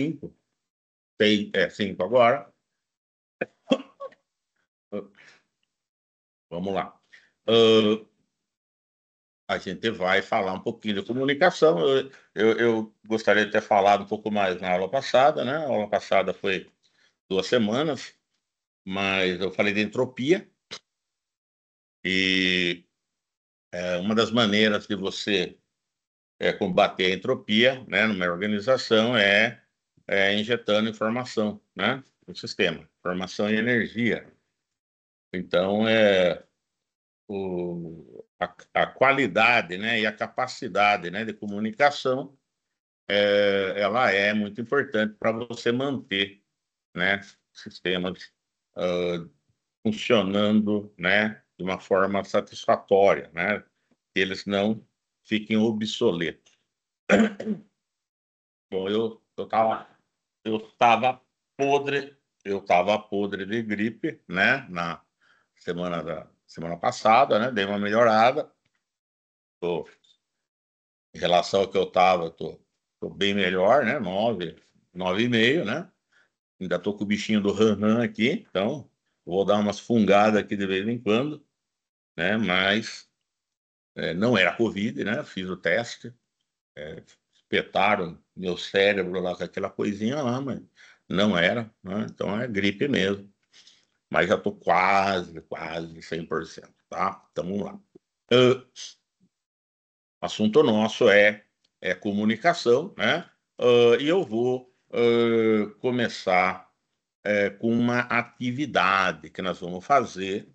5 agora. Vamos lá. A gente vai falar um pouquinho de comunicação. Eu gostaria de ter falado um pouco mais na aula passada, né? A aula passada foi 2 semanas, mas eu falei de entropia. E uma das maneiras de você combater a entropia, né, numa organização é injetando informação, né, no sistema, informação e energia. Então, a qualidade, né, e a capacidade, né, de comunicação, ela é muito importante para você manter, né, sistemas funcionando, né, de uma forma satisfatória, né, que eles não fiquem obsoletos. Bom, eu tava podre de gripe, né, na semana passada, né, dei uma melhorada. Em relação ao que eu tava, tô bem melhor, né, 9,5, né. Ainda tô com o bichinho do ran aqui, então vou dar umas fungadas aqui de vez em quando, né, mas não era Covid, né, fiz o teste, espetaram meu cérebro lá com aquela coisinha lá, mas não era, né? Então é gripe mesmo. Mas já tô quase 100%, tá? Então vamos lá. Assunto nosso é comunicação, né? E eu vou começar com uma atividade que nós vamos fazer,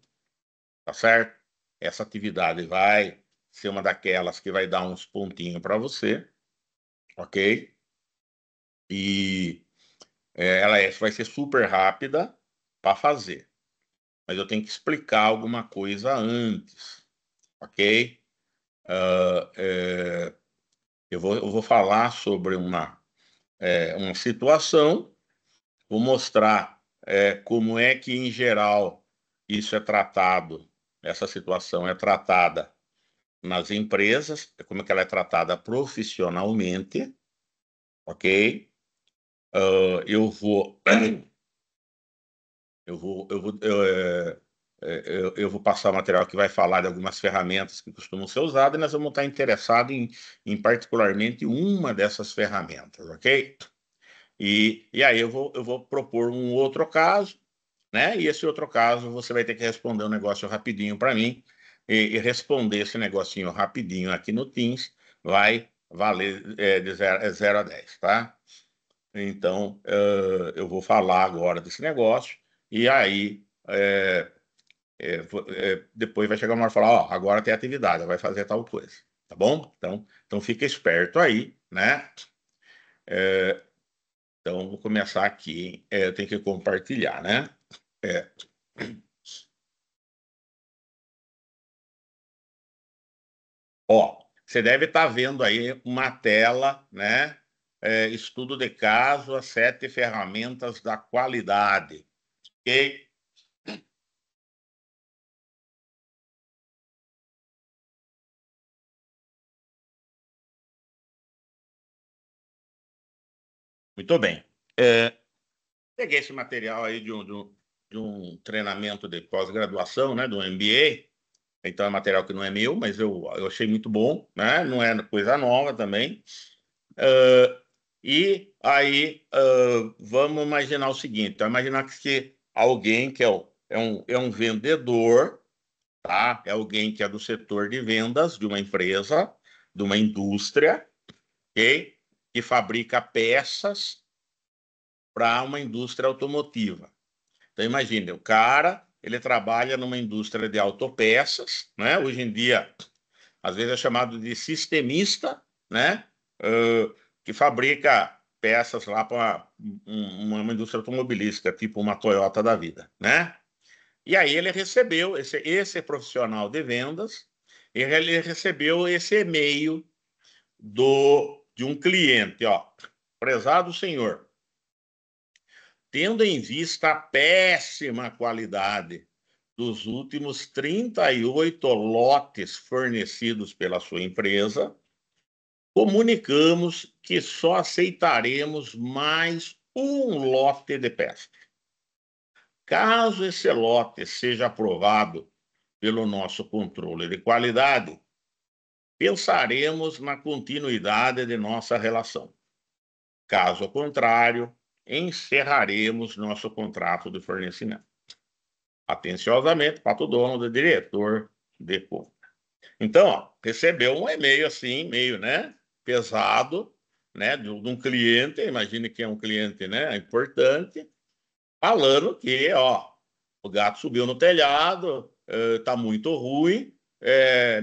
tá certo? Essa atividade vai ser uma daquelas que vai dar uns pontinhos para você, ok? E ela vai ser super rápida para fazer, mas eu tenho que explicar alguma coisa antes, ok? Eu vou falar sobre uma situação, vou mostrar como é que, em geral, isso é tratado, essa situação é tratada nas empresas, como é que ela é tratada profissionalmente, ok? Eu vou Eu vou, eu vou, eu vou passar o material que vai falar de algumas ferramentas que costumam ser usadas, e nós vamos estar interessados em particularmente uma dessas ferramentas, ok? E aí eu vou propor um outro caso, né? E esse outro caso você vai ter que responder um negócio rapidinho para mim, e responder esse negocinho rapidinho aqui no Teams vai valer de 0 a 10, tá? Então, eu vou falar agora desse negócio, e aí depois vai chegar uma hora e falar, ó, agora tem atividade, vai fazer tal coisa, tá bom? Então fica esperto aí, né? Então, vou começar aqui, eu tenho que compartilhar, né? É, ó, você deve estar vendo aí uma tela, né? Estudo de caso, as 7 ferramentas da qualidade, ok? Muito bem. Peguei esse material aí de um treinamento de pós-graduação, né, do MBA. Então é material que não é meu, mas eu achei muito bom, né? Não é coisa nova também. E aí vamos imaginar o seguinte: vamos imaginar que alguém que é um vendedor, tá? É alguém que é do setor de vendas de uma empresa, de uma indústria, ok? Que fabrica peças para uma indústria automotiva. Então, imagine, o cara, ele trabalha numa indústria de autopeças, né? Hoje em dia, às vezes é chamado de sistemista, né? Que fabrica peças lá para uma indústria automobilística, tipo uma Toyota da vida, né? E aí ele recebeu, esse profissional de vendas, ele recebeu esse e-mail de um cliente, ó. Prezado senhor, tendo em vista a péssima qualidade dos últimos 38 lotes fornecidos pela sua empresa, comunicamos que só aceitaremos mais um lote de peças. Caso esse lote seja aprovado pelo nosso controle de qualidade, pensaremos na continuidade de nossa relação. Caso contrário, encerraremos nosso contrato de fornecimento. Atenciosamente, Pato Donald, diretor de compra. Então, ó, recebeu um e-mail assim, meio, né, pesado, né, de um cliente, imagine que é um cliente, né, importante, falando que, ó, o gato subiu no telhado, tá muito ruim,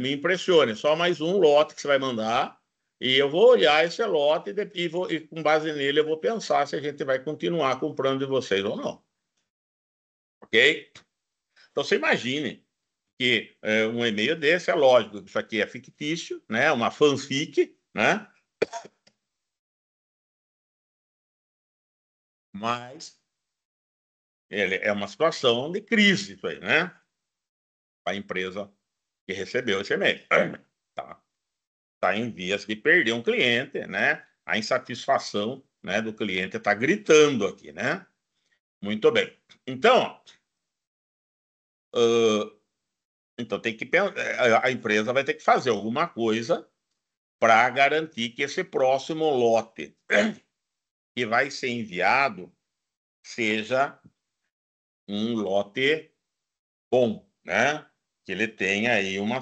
me impressione, só mais um lote que você vai mandar, e eu vou olhar esse lote e com base nele eu vou pensar se a gente vai continuar comprando de vocês ou não. Ok? Então você imagine que um e-mail desse é lógico, isso aqui é fictício, né? Uma fanfic, né? Mas ele é uma situação de crise, isso aí, né? A empresa que recebeu esse e-mail. Tá em vias de perder um cliente, né? A insatisfação, né, do cliente está gritando aqui, né? Muito bem. Então, então tem que a empresa vai ter que fazer alguma coisa para garantir que esse próximo lote que vai ser enviado seja um lote bom, né? Que ele tenha aí uma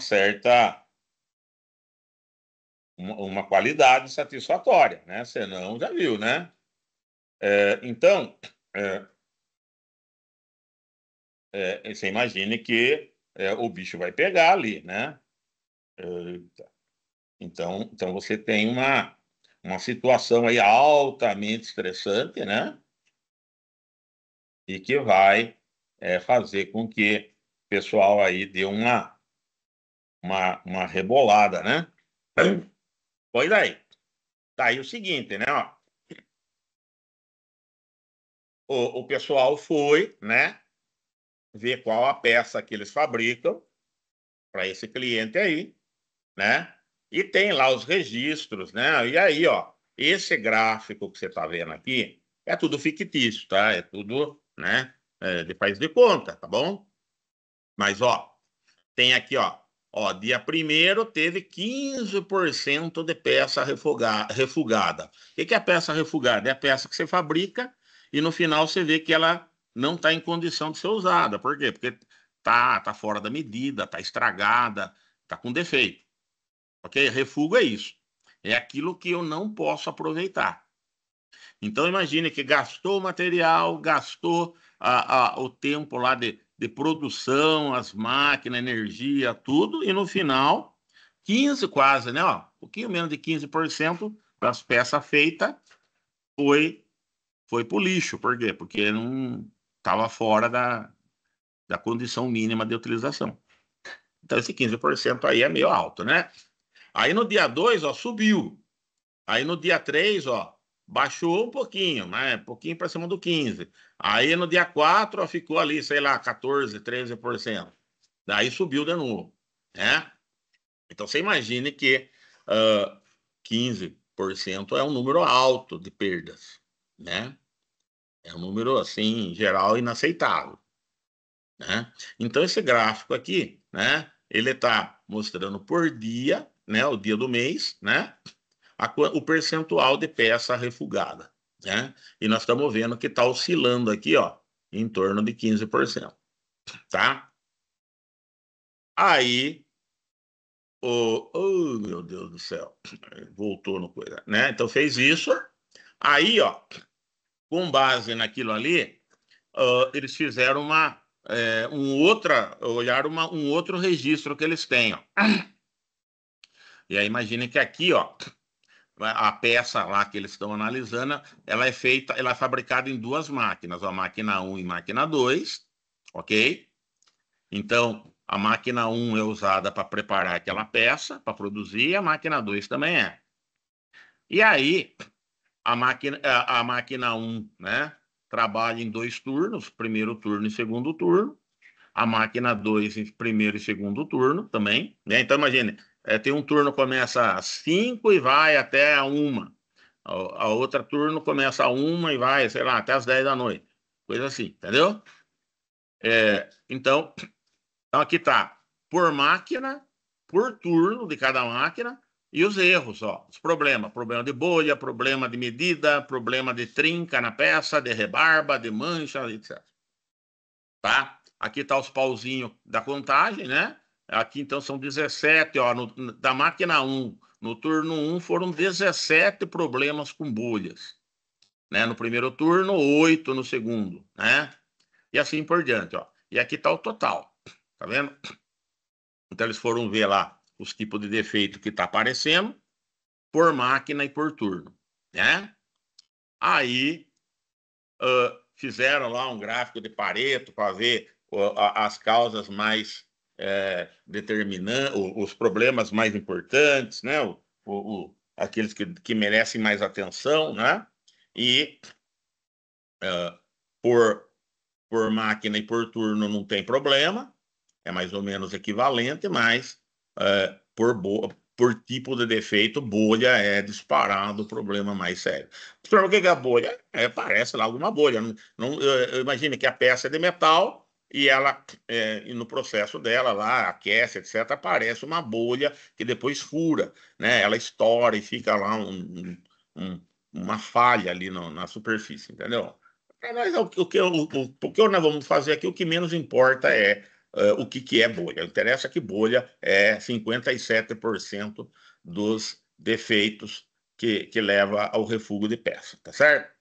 qualidade satisfatória, né? Senão já viu, né? Então, é, você imagine que o bicho vai pegar ali, né? É, então você tem uma situação aí altamente estressante, né? E que vai fazer com que o pessoal aí dê uma rebolada, né? Pois aí, tá aí o seguinte, né? Ó, o pessoal foi, né? Ver qual a peça que eles fabricam para esse cliente aí, né? E tem lá os registros, né? E aí, ó, esse gráfico que você está vendo aqui é tudo fictício, tá? É tudo, né? De faz de conta, tá bom? Mas, ó, tem aqui, ó, dia 1º teve 15% de peça refugada. O que é a peça refugada? É a peça que você fabrica e no final você vê que ela não está em condição de ser usada. Por quê? Porque tá fora da medida, tá estragada, tá com defeito. Ok? Refugo é isso. É aquilo que eu não posso aproveitar. Então, imagine que gastou o material, gastou o tempo lá de produção, as máquinas, energia, tudo, e no final, 15 quase, né? Ó, um pouquinho menos de 15% das peças feitas foi para o lixo. Por quê? Porque não estava fora da condição mínima de utilização. Então, esse 15% aí é meio alto, né? Aí no dia 2, ó, subiu. Aí no dia 3, ó, baixou um pouquinho, né? Um pouquinho para cima do 15. Aí no dia 4, ó, ficou ali, sei lá, 14, 13%. Daí subiu de novo, né? Então você imagine que 15% é um número alto de perdas, né? É um número, assim, em geral, inaceitável, né? Então esse gráfico aqui, né? Ele está mostrando por dia, né? O dia do mês, né? O percentual de peça refugada, né? E nós estamos vendo que está oscilando aqui, ó, em torno de 15%, tá? Aí, oh, meu Deus do céu, voltou no coisa, né? Então fez isso, aí, ó, com base naquilo ali, eles fizeram olharam um outro registro que eles têm, ó. E aí imagine que aqui, ó, a peça lá que eles estão analisando, ela é fabricada em duas máquinas, a máquina 1 e máquina 2, ok? Então, a máquina 1 é usada para preparar aquela peça, para produzir, e a máquina 2 também é. E aí, a máquina 1, né, trabalha em 2 turnos, primeiro turno e segundo turno, a máquina 2 em primeiro e segundo turno também, né? Então, imagine, tem um turno que começa às 5 e vai até a 1. A outra turno começa a 1 e vai, sei lá, até às 10 da noite. Coisa assim, entendeu? Então aqui tá por máquina, por turno de cada máquina e os erros, ó, os problemas. Problema de bolha, problema de medida, problema de trinca na peça, de rebarba, de mancha, etc. Tá? Aqui tá os pauzinhos da contagem, né? Aqui então são 17, ó, da máquina 1, no turno 1 foram 17 problemas com bolhas, né? No primeiro turno, 8 no segundo, né? E assim por diante, ó. E aqui tá o total, tá vendo? Então eles foram ver lá os tipos de defeito que está aparecendo por máquina e por turno, né? Aí fizeram lá um gráfico de Pareto para ver as causas mais determinantes, os problemas mais importantes, né? Aqueles que merecem mais atenção, né? E por, por máquina e por turno não tem problema, é mais ou menos equivalente, mas por tipo de defeito, bolha é disparado o problema mais sério. Por que é a bolha? Parece lá alguma bolha. Imagine que a peça é de metal e ela, e no processo dela lá, aquece, etc., aparece uma bolha que depois fura, né? Ela estoura e fica lá uma falha ali na superfície, entendeu? Para nós, o que nós vamos fazer aqui, o que menos importa é o que é bolha. Interessa que bolha é 57% dos defeitos que leva ao refúgio de peça, tá certo?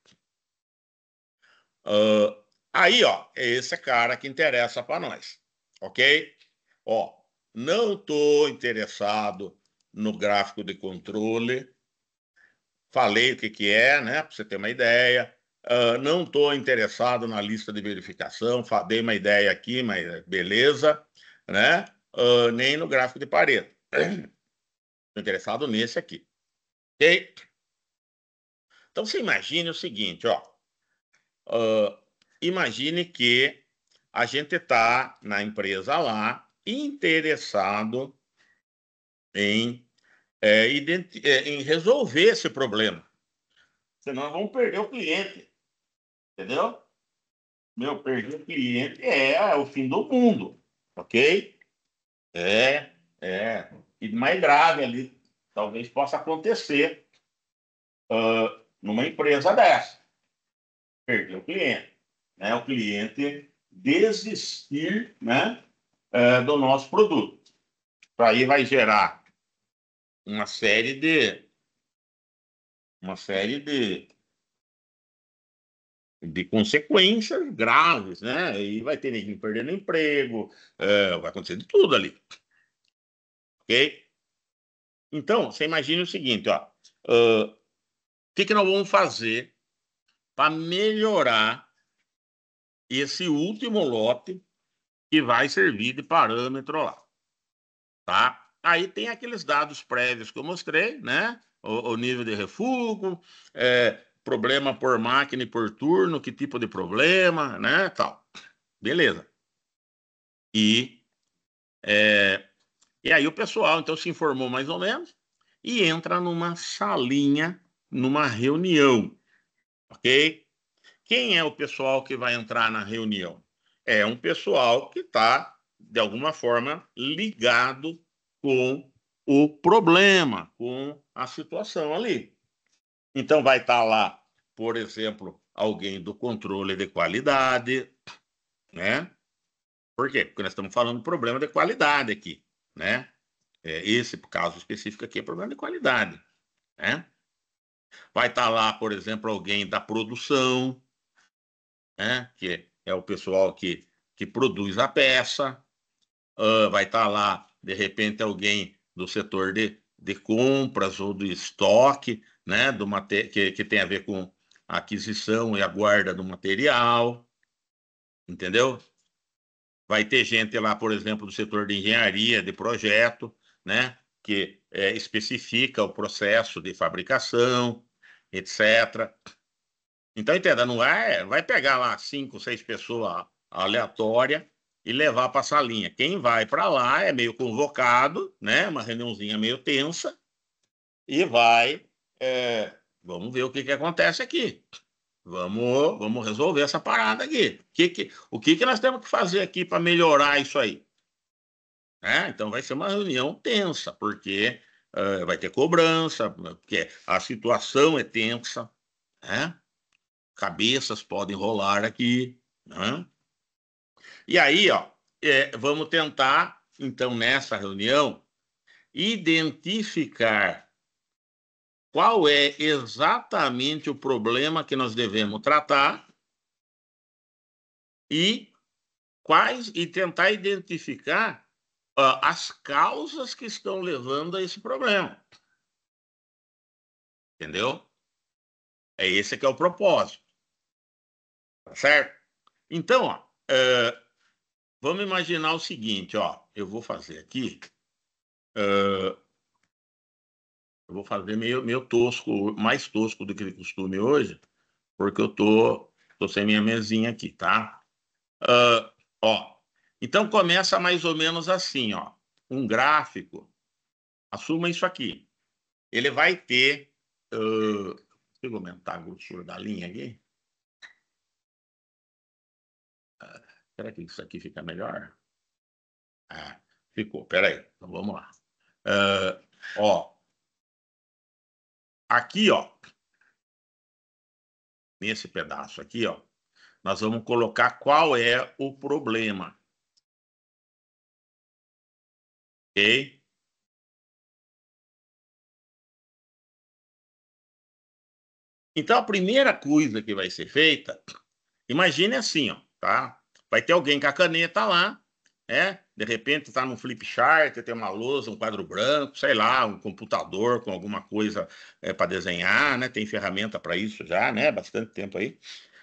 Aí, ó, é esse cara que interessa para nós, ok? Ó, não estou interessado no gráfico de controle, falei o que é, né, para você ter uma ideia. Não estou interessado na lista de verificação, dei uma ideia aqui, mas beleza, né? Nem no gráfico de Pareto. Estou interessado nesse aqui. Ok? Então você imagine o seguinte, ó. Imagine que a gente está na empresa lá interessado em, em resolver esse problema. Senão vamos perder o cliente, entendeu? Meu, perder o cliente é o fim do mundo, ok? É, E mais grave ali, talvez possa acontecer numa empresa dessa. Perder o cliente, né? O cliente desistir, né, do nosso produto. Isso aí vai gerar uma série de consequências graves, né? E vai ter ninguém perdendo emprego, vai acontecer de tudo ali, ok? Então, você imagina o seguinte, ó, o que nós vamos fazer para melhorar esse último lote que vai servir de parâmetro lá, tá? Aí tem aqueles dados prévios que eu mostrei, né? O nível de refúgio, problema por máquina e por turno, que tipo de problema, né? Tal. Beleza. E, e aí o pessoal, então, se informou mais ou menos e entra numa salinha, numa reunião, ok? Quem é o pessoal que vai entrar na reunião? É um pessoal que está, de alguma forma, ligado com o problema, com a situação ali. Então, vai estar lá, por exemplo, alguém do controle de qualidade, né? Por quê? Porque nós estamos falando de problema de qualidade aqui, né? Esse caso específico aqui é problema de qualidade, né? Vai estar lá, por exemplo, alguém da produção, né? Que é o pessoal que produz a peça. Vai estar lá, de repente, alguém do setor de compras ou do estoque, né? Que tem a ver com a aquisição e a guarda do material, entendeu? Vai ter gente lá, por exemplo, do setor de engenharia, de projeto, né? Que especifica o processo de fabricação, etc. Então, entenda, não vai pegar lá 5, 6 pessoas aleatórias e levar para a salinha. Quem vai para lá é meio convocado, né? Uma reuniãozinha meio tensa, e vai. Vamos ver o que acontece aqui. Vamos resolver essa parada aqui. O que nós temos que fazer aqui para melhorar isso aí? Então vai ser uma reunião tensa, porque vai ter cobrança, porque a situação é tensa, né? Cabeças podem rolar aqui, né? E aí, ó, vamos tentar, então, nessa reunião, identificar qual é exatamente o problema que nós devemos tratar e tentar identificar as causas que estão levando a esse problema. Entendeu? Esse que é o propósito. Tá certo? Então, ó, vamos imaginar o seguinte, ó. Eu vou fazer aqui. Eu vou fazer meio tosco, mais tosco do que de costume hoje, porque eu tô sem minha mesinha aqui, tá? Ó. Então começa mais ou menos assim, ó. Um gráfico. Assuma isso aqui. Ele vai ter. Deixa eu aumentar a grossura da linha aqui. Será que isso aqui fica melhor? Ficou. Peraí. Então vamos lá. Ó. Aqui, ó. Nesse pedaço aqui, ó. Nós vamos colocar qual é o problema. Ok? Então, a primeira coisa que vai ser feita, imagine assim, ó, tá? Vai ter alguém com a caneta lá, de repente está num flip chart, tem uma lousa, um quadro branco, sei lá, um computador com alguma coisa para desenhar, né? Tem ferramenta para isso já, né? Bastante tempo aí.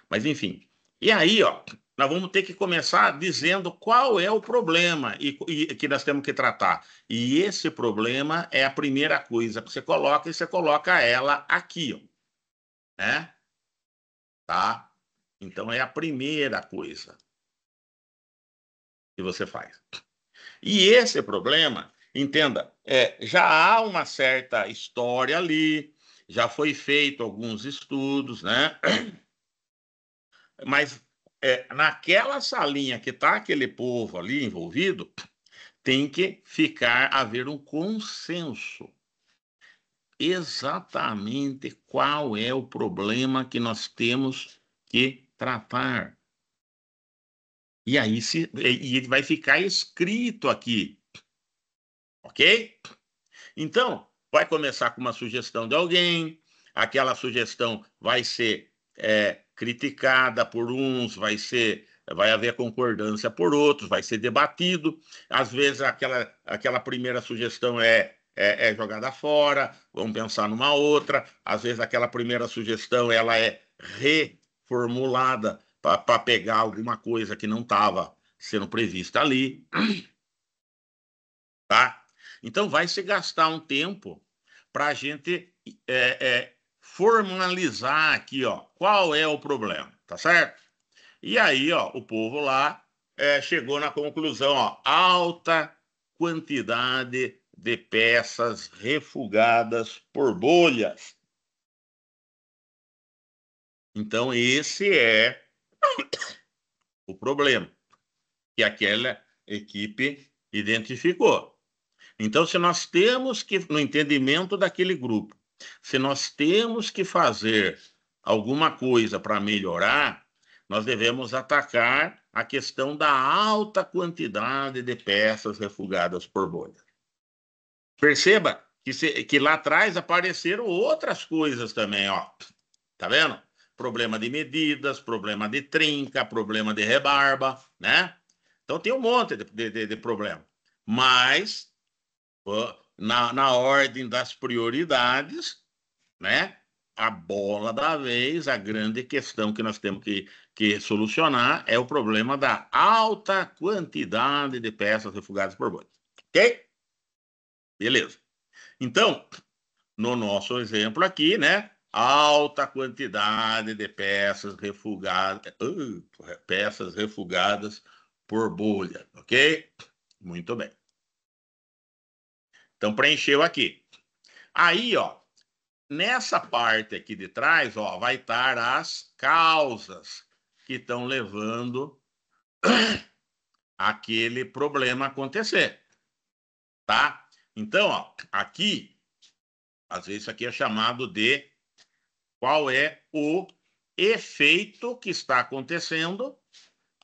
Mas enfim. E aí, ó, nós vamos ter que começar dizendo qual é o problema e que nós temos que tratar. E esse problema é a primeira coisa que você coloca, e você coloca ela aqui, ó, né? Tá? Então é a primeira coisa que você faz. E esse problema, entenda, já há uma certa história ali, já foi feito alguns estudos, né? Mas naquela salinha que está aquele povo ali envolvido, tem que haver um consenso. Exatamente qual é o problema que nós temos que tratar. E aí vai ficar escrito aqui, ok? Então, vai começar com uma sugestão de alguém, aquela sugestão vai ser criticada por uns, vai haver concordância por outros, vai ser debatido. Às vezes, aquela primeira sugestão é jogada fora, vamos pensar numa outra. Às vezes, aquela primeira sugestão ela é reformulada para pegar alguma coisa que não estava sendo prevista ali, tá? Então, vai se gastar um tempo para a gente formalizar aqui, ó, qual é o problema, tá certo? E aí, ó, o povo lá chegou na conclusão, ó, alta quantidade de peças refugadas por bolhas. Então, esse é o problema que aquela equipe identificou. Então, se nós temos que, no entendimento daquele grupo, se nós temos que fazer alguma coisa para melhorar, nós devemos atacar a questão da alta quantidade de peças refugadas por bolha. Perceba que lá atrás apareceram outras coisas também, ó. Tá vendo? Problema de medidas, problema de trinca, problema de rebarba, né? Então tem um monte de problema. Mas na ordem das prioridades, né? A bola da vez, a grande questão que nós temos que solucionar é o problema da alta quantidade de peças refugadas por bolha. Ok? Beleza. Então, no nosso exemplo aqui, né? Alta quantidade de peças refugadas por bolha, ok? Muito bem. Então, preencheu aqui. Aí, ó, nessa parte aqui de trás, ó, vai estar as causas que estão levando aquele problema acontecer, tá? Então, ó, aqui, às vezes isso aqui é chamado de qual é o efeito que está acontecendo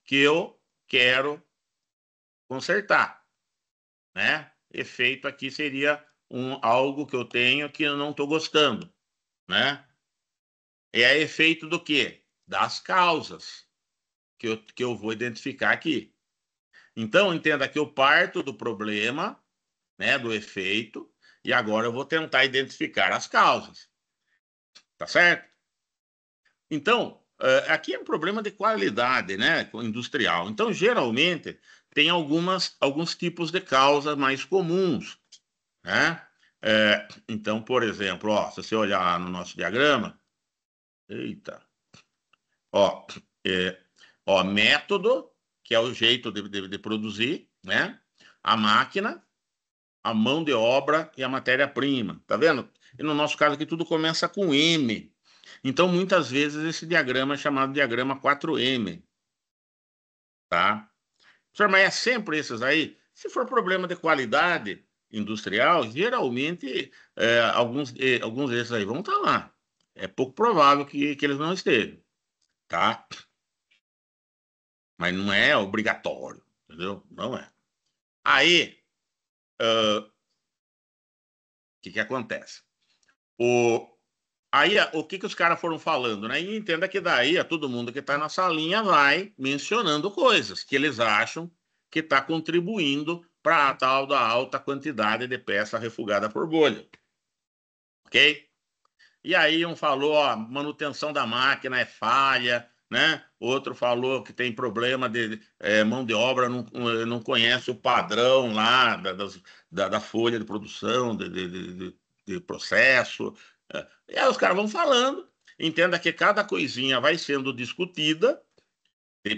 que eu quero consertar, né? Efeito aqui seria algo que eu tenho que eu não estou gostando, né? É efeito do quê? Das causas que eu vou identificar aqui. Então, entenda que eu parto do problema, né, do efeito, e agora eu vou tentar identificar as causas. Tá certo? Então, aqui é um problema de qualidade, né, industrial. Então, geralmente, tem alguns tipos de causas mais comuns, né? Então, por exemplo, ó, se você olhar no nosso diagrama, eita, ó, é, ó, método, que é o jeito de produzir, né? A máquina, a mão de obra e a matéria-prima. Tá vendo? E no nosso caso aqui tudo começa com M. Então, muitas vezes esse diagrama é chamado diagrama 4M, tá? Senhor, mas é sempre esses aí? Se for problema de qualidade industrial, geralmente alguns desses aí vão estar lá. É pouco provável que eles não estejam, tá? Mas não é obrigatório, entendeu? Não é. Aí, o que acontece? O, Aí, o que os caras foram falando, né? E entenda que daí todo mundo que está na salinha vai mencionando coisas que eles acham que está contribuindo para a tal da alta quantidade de peça refugada por bolha, ok? E aí um falou, ó, manutenção da máquina é falha, né? Outro falou que tem problema de mão de obra, não conhece o padrão lá da folha de produção, de processo. E aí os caras vão falando. Entenda que cada coisinha vai sendo discutida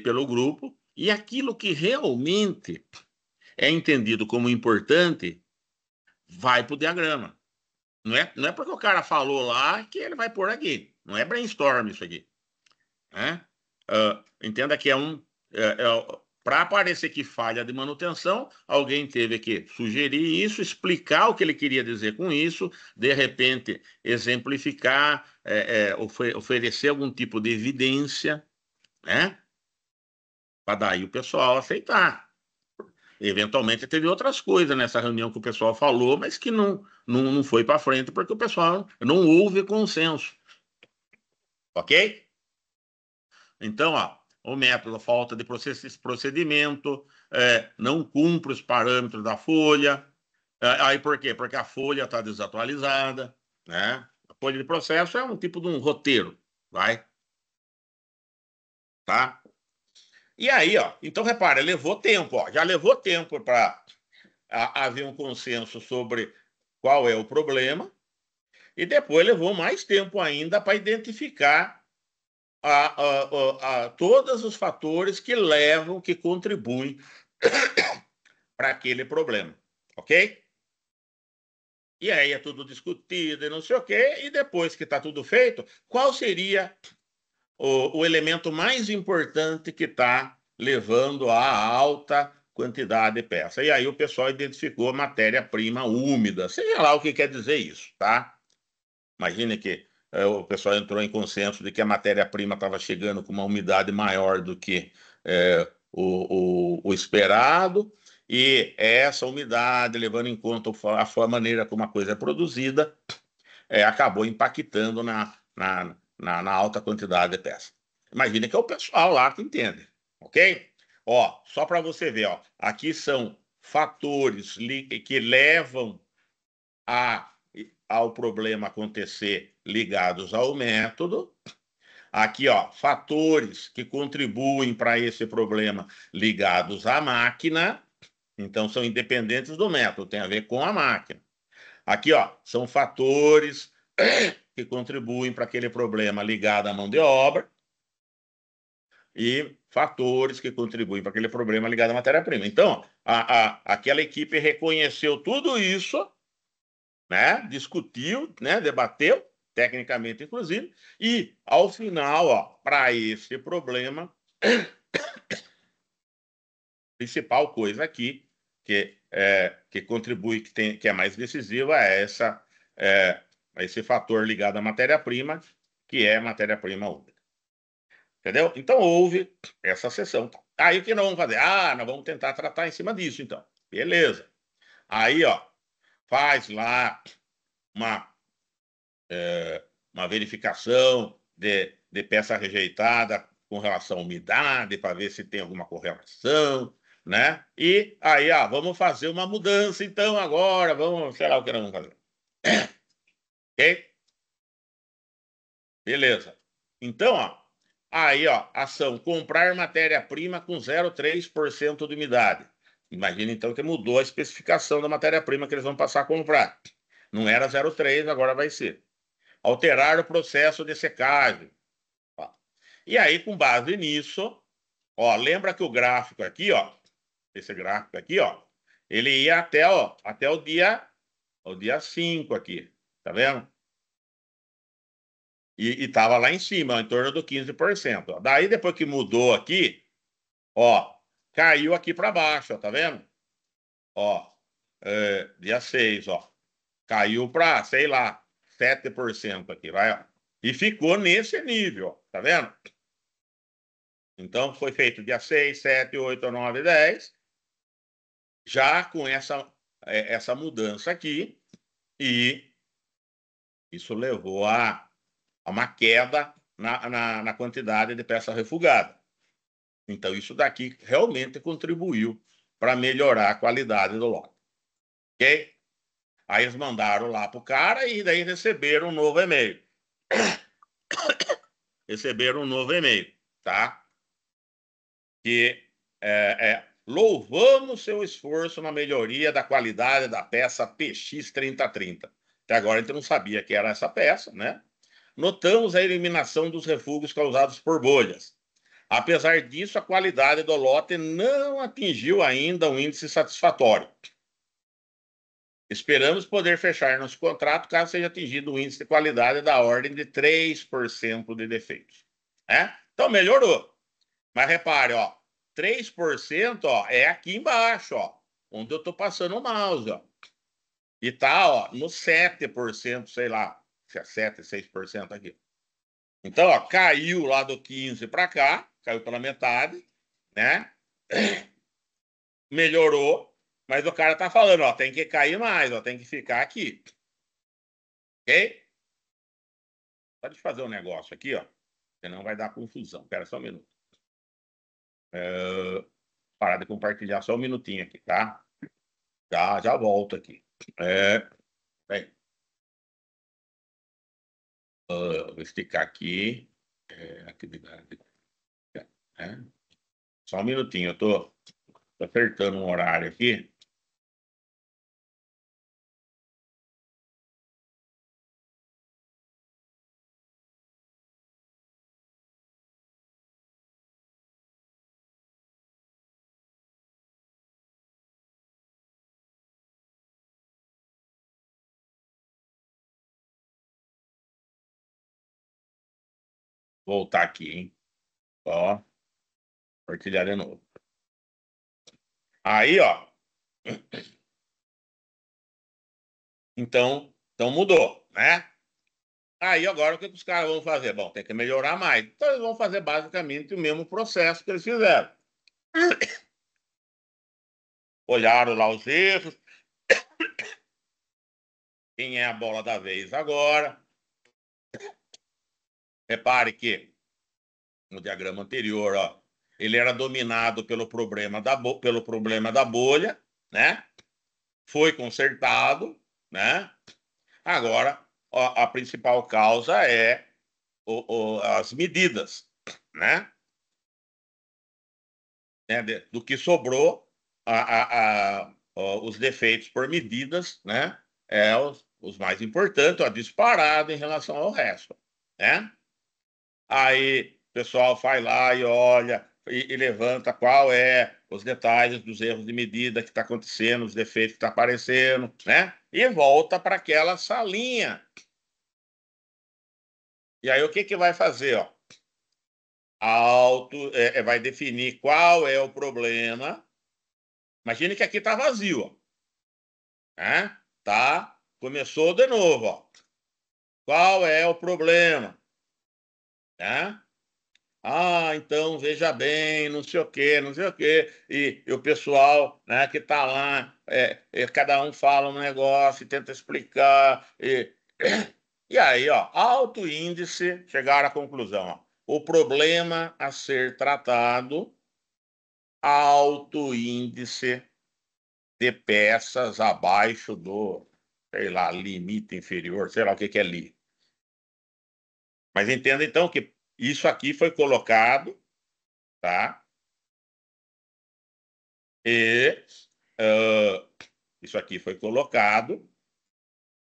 pelo grupo e aquilo que realmente é entendido como importante vai para o diagrama. Não é porque o cara falou lá que ele vai pôr aqui. Não é brainstorm isso aqui. Né? Entenda que para aparecer que falha de manutenção, alguém teve que sugerir isso, explicar o que ele queria dizer com isso, de repente exemplificar, oferecer algum tipo de evidência, né? Para daí o pessoal aceitar. Eventualmente teve outras coisas nessa reunião que o pessoal falou, mas que não foi para frente porque o pessoal não houve consenso. Ok? Então, ó, o método, falta de procedimento, não cumpre os parâmetros da folha. Aí por quê? Porque a folha está desatualizada, né? A folha de processo é um tipo de um roteiro, vai, tá? E aí, ó, então repara, levou tempo, ó, já levou tempo para haver um consenso sobre qual é o problema, e depois levou mais tempo ainda para identificar todos os fatores que levam, que contribuem para aquele problema, ok? E aí é tudo discutido e não sei o quê, e depois que está tudo feito, qual seria o elemento mais importante que está levando à alta quantidade de peça? E aí o pessoal identificou matéria-prima úmida, seja lá o que quer dizer isso, tá? Imagine que o pessoal entrou em consenso de que a matéria-prima estava chegando com uma umidade maior do que o esperado, e essa umidade, levando em conta a maneira como a coisa é produzida, acabou impactando na alta quantidade de peça. Imagine que é o pessoal lá que entende, ok? Ó, só para você ver, ó, aqui são fatores que levam a ao problema acontecer ligados ao método. Aqui, ó, fatores que contribuem para esse problema ligados à máquina. Então, são independentes do método, tem a ver com a máquina. Aqui, ó, são fatores que contribuem para aquele problema ligado à mão de obra. e fatores que contribuem para aquele problema ligado à matéria-prima. Então, aquela equipe reconheceu tudo isso, né? Discutiu, né? Debateu, tecnicamente, inclusive, e, ao final, para esse problema, principal coisa aqui que contribui, que é mais decisiva, é esse fator ligado à matéria-prima, que é matéria-prima úmida. Entendeu? Então, houve essa sessão. Aí, o que nós vamos fazer? Nós vamos tentar tratar em cima disso, então. Beleza. Aí, ó, faz lá uma, uma verificação de peça rejeitada com relação à umidade, para ver se tem alguma correlação, né? E aí, vamos fazer uma mudança, então, agora, vamos, sei lá o que nós vamos fazer. Ok? Beleza. Então, aí, ação, comprar matéria-prima com 0,3% de umidade. Imagina, então, que mudou a especificação da matéria-prima que eles vão passar a comprar. Não era 0,3, agora vai ser. Alterar o processo de secagem. E aí, com base nisso, lembra que o gráfico aqui, esse gráfico aqui, ele ia até o dia 5 aqui, tá vendo? E estava lá em cima, em torno do 15%. Daí, depois que mudou aqui, caiu aqui para baixo, tá vendo? Dia 6, caiu para, sei lá, 7% aqui, vai, e ficou nesse nível, tá vendo? Então, foi feito dia 6, 7, 8, 9, 10, já com essa mudança aqui, e isso levou a uma queda na quantidade de peça refugada. Então, isso daqui realmente contribuiu para melhorar a qualidade do lote. Ok? Aí eles mandaram lá para o cara e daí receberam um novo e-mail. Receberam um novo e-mail, tá? Que louvamos seu esforço na melhoria da qualidade da peça PX 3030. Até agora a gente não sabia que era essa peça, né? Notamos a eliminação dos refugos causados por bolhas. Apesar disso, a qualidade do lote não atingiu ainda um índice satisfatório. Esperamos poder fechar nosso contrato caso seja atingido um índice de qualidade da ordem de 3% de defeitos. Então, melhorou. Mas repare, 3% é aqui embaixo, onde eu estou passando o mouse. E está no 7%, sei lá, se é 7%, 6% aqui. Então, caiu lá do 15 para cá, caiu pela metade, né? Melhorou, mas o cara tá falando, tem que cair mais, tem que ficar aqui. Ok? Pode fazer um negócio aqui, senão vai dar confusão. Espera só um minuto. Parar de compartilhar só um minutinho aqui, tá? Já volto aqui. Bem, vou esticar aqui. Atividade. Só um minutinho, eu tô apertando um horário aqui. Voltar aqui, hein? Compartilhar de novo. Aí, então mudou, né? Aí agora o que os caras vão fazer? Bom, tem que melhorar mais. Então eles vão fazer basicamente o mesmo processo que eles fizeram. Olharam lá os erros. Quem é a bola da vez agora? Repare que no diagrama anterior, ele era dominado pelo problema da bolha, né? Foi consertado, né? Agora, a principal causa é as medidas, né? Do que sobrou, os defeitos por medidas, né? Os mais importantes, disparado em relação ao resto, né? Aí pessoal vai lá e olha e levanta qual é os detalhes dos erros de medida que está acontecendo, os defeitos que estão aparecendo, né? E volta para aquela salinha. E aí o que que vai fazer, ó? Vai definir qual é o problema. Imagine que aqui está vazio, ó, né? Tá? Começou de novo, ó. Qual é o problema? Né? Ah, então veja bem, não sei o quê, não sei o quê. E o pessoal, né, que está lá, cada um fala um negócio e tenta explicar. E aí, ó, alto índice, chegaram à conclusão, ó, o problema a ser tratado, alto índice de peças abaixo do, sei lá, limite inferior, sei lá o que que é li. Mas entenda então que isso aqui foi colocado, tá? E isso aqui foi colocado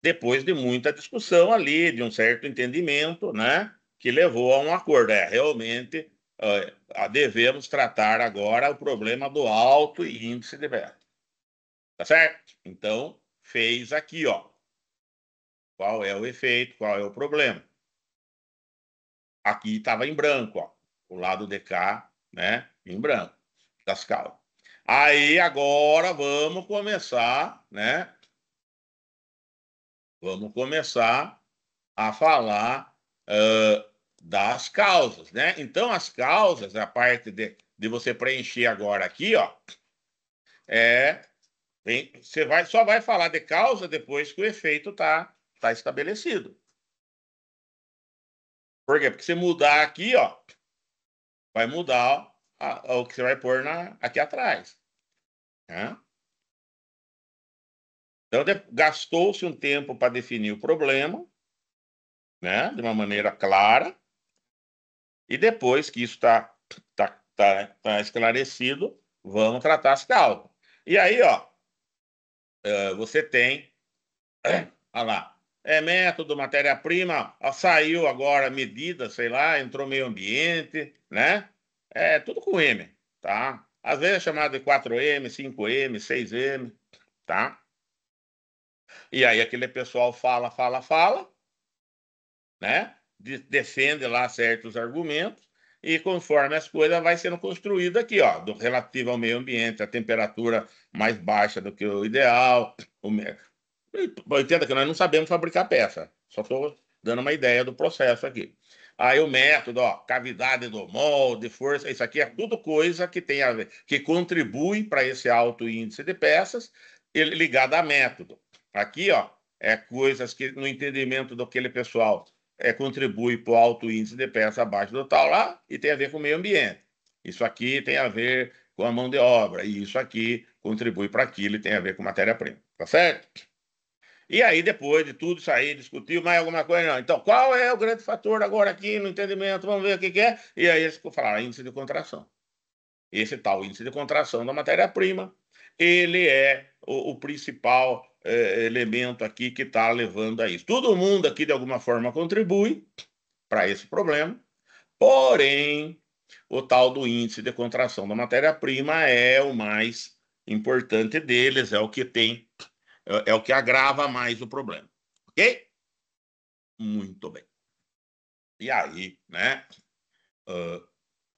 depois de muita discussão ali, de um certo entendimento, né? Que levou a um acordo. Realmente devemos tratar agora o problema do alto índice de beta. Tá certo? Então, fez aqui, ó. Qual é o efeito, qual é o problema? Aqui estava em branco, ó. O lado de cá, né? Em branco, das causas. Aí, agora, vamos começar, né? Vamos começar a falar das causas, né? Então, as causas, a parte de você preencher agora aqui, ó, você só vai falar de causa depois que o efeito tá estabelecido. Por quê? Porque se mudar aqui, ó, vai mudar o que você vai pôr aqui atrás. Né? Então, gastou-se um tempo para definir o problema, né, de uma maneira clara, e depois que isso tá esclarecido, vamos tratar as causas. E aí, ó, você tem, olha lá, método, matéria-prima, saiu agora medida, sei lá, entrou meio ambiente, né? Tudo com M, tá? Às vezes é chamado de 4M, 5M, 6M, tá? E aí aquele pessoal fala, né? Defende lá certos argumentos e conforme as coisas vai sendo construído aqui, ó, do relativo ao meio ambiente, a temperatura mais baixa do que o ideal. Entenda que nós não sabemos fabricar peça, só estou dando uma ideia do processo aqui. Aí o método, ó, cavidade do molde, força, isso aqui é tudo coisa que tem a ver, que contribui para esse alto índice de peças, ligado a método. Aqui, ó, coisas que no entendimento daquele pessoal contribui para o alto índice de peça abaixo do tal lá e tem a ver com o meio ambiente. Isso aqui tem a ver com a mão de obra, e isso aqui contribui para aquilo e tem a ver com matéria-prima. Tá certo? E aí, depois de tudo isso aí, discutiu mais alguma coisa? Não. Então, qual é o grande fator agora aqui no entendimento? Vamos ver o que que é. E aí eles falaram, índice de contração. Esse tal índice de contração da matéria-prima, ele é o principal elemento aqui que está levando a isso. Todo mundo aqui, de alguma forma, contribui para esse problema, porém, o tal do índice de contração da matéria-prima é o mais importante deles, é o que tem, é o que agrava mais o problema. Ok? Muito bem. E aí, né?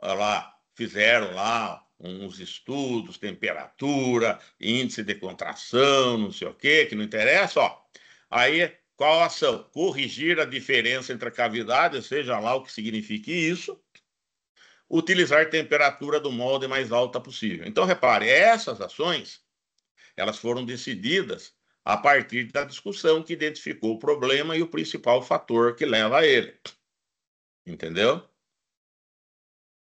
Lá, fizeram lá uns estudos, temperatura, índice de contração, não sei o quê, que não interessa, ó. Aí, qual a ação? Corrigir a diferença entre a cavidade, seja lá o que signifique isso, utilizar temperatura do molde mais alta possível. Então, repare, essas ações, elas foram decididas a partir da discussão que identificou o problema e o principal fator que leva a ele. Entendeu?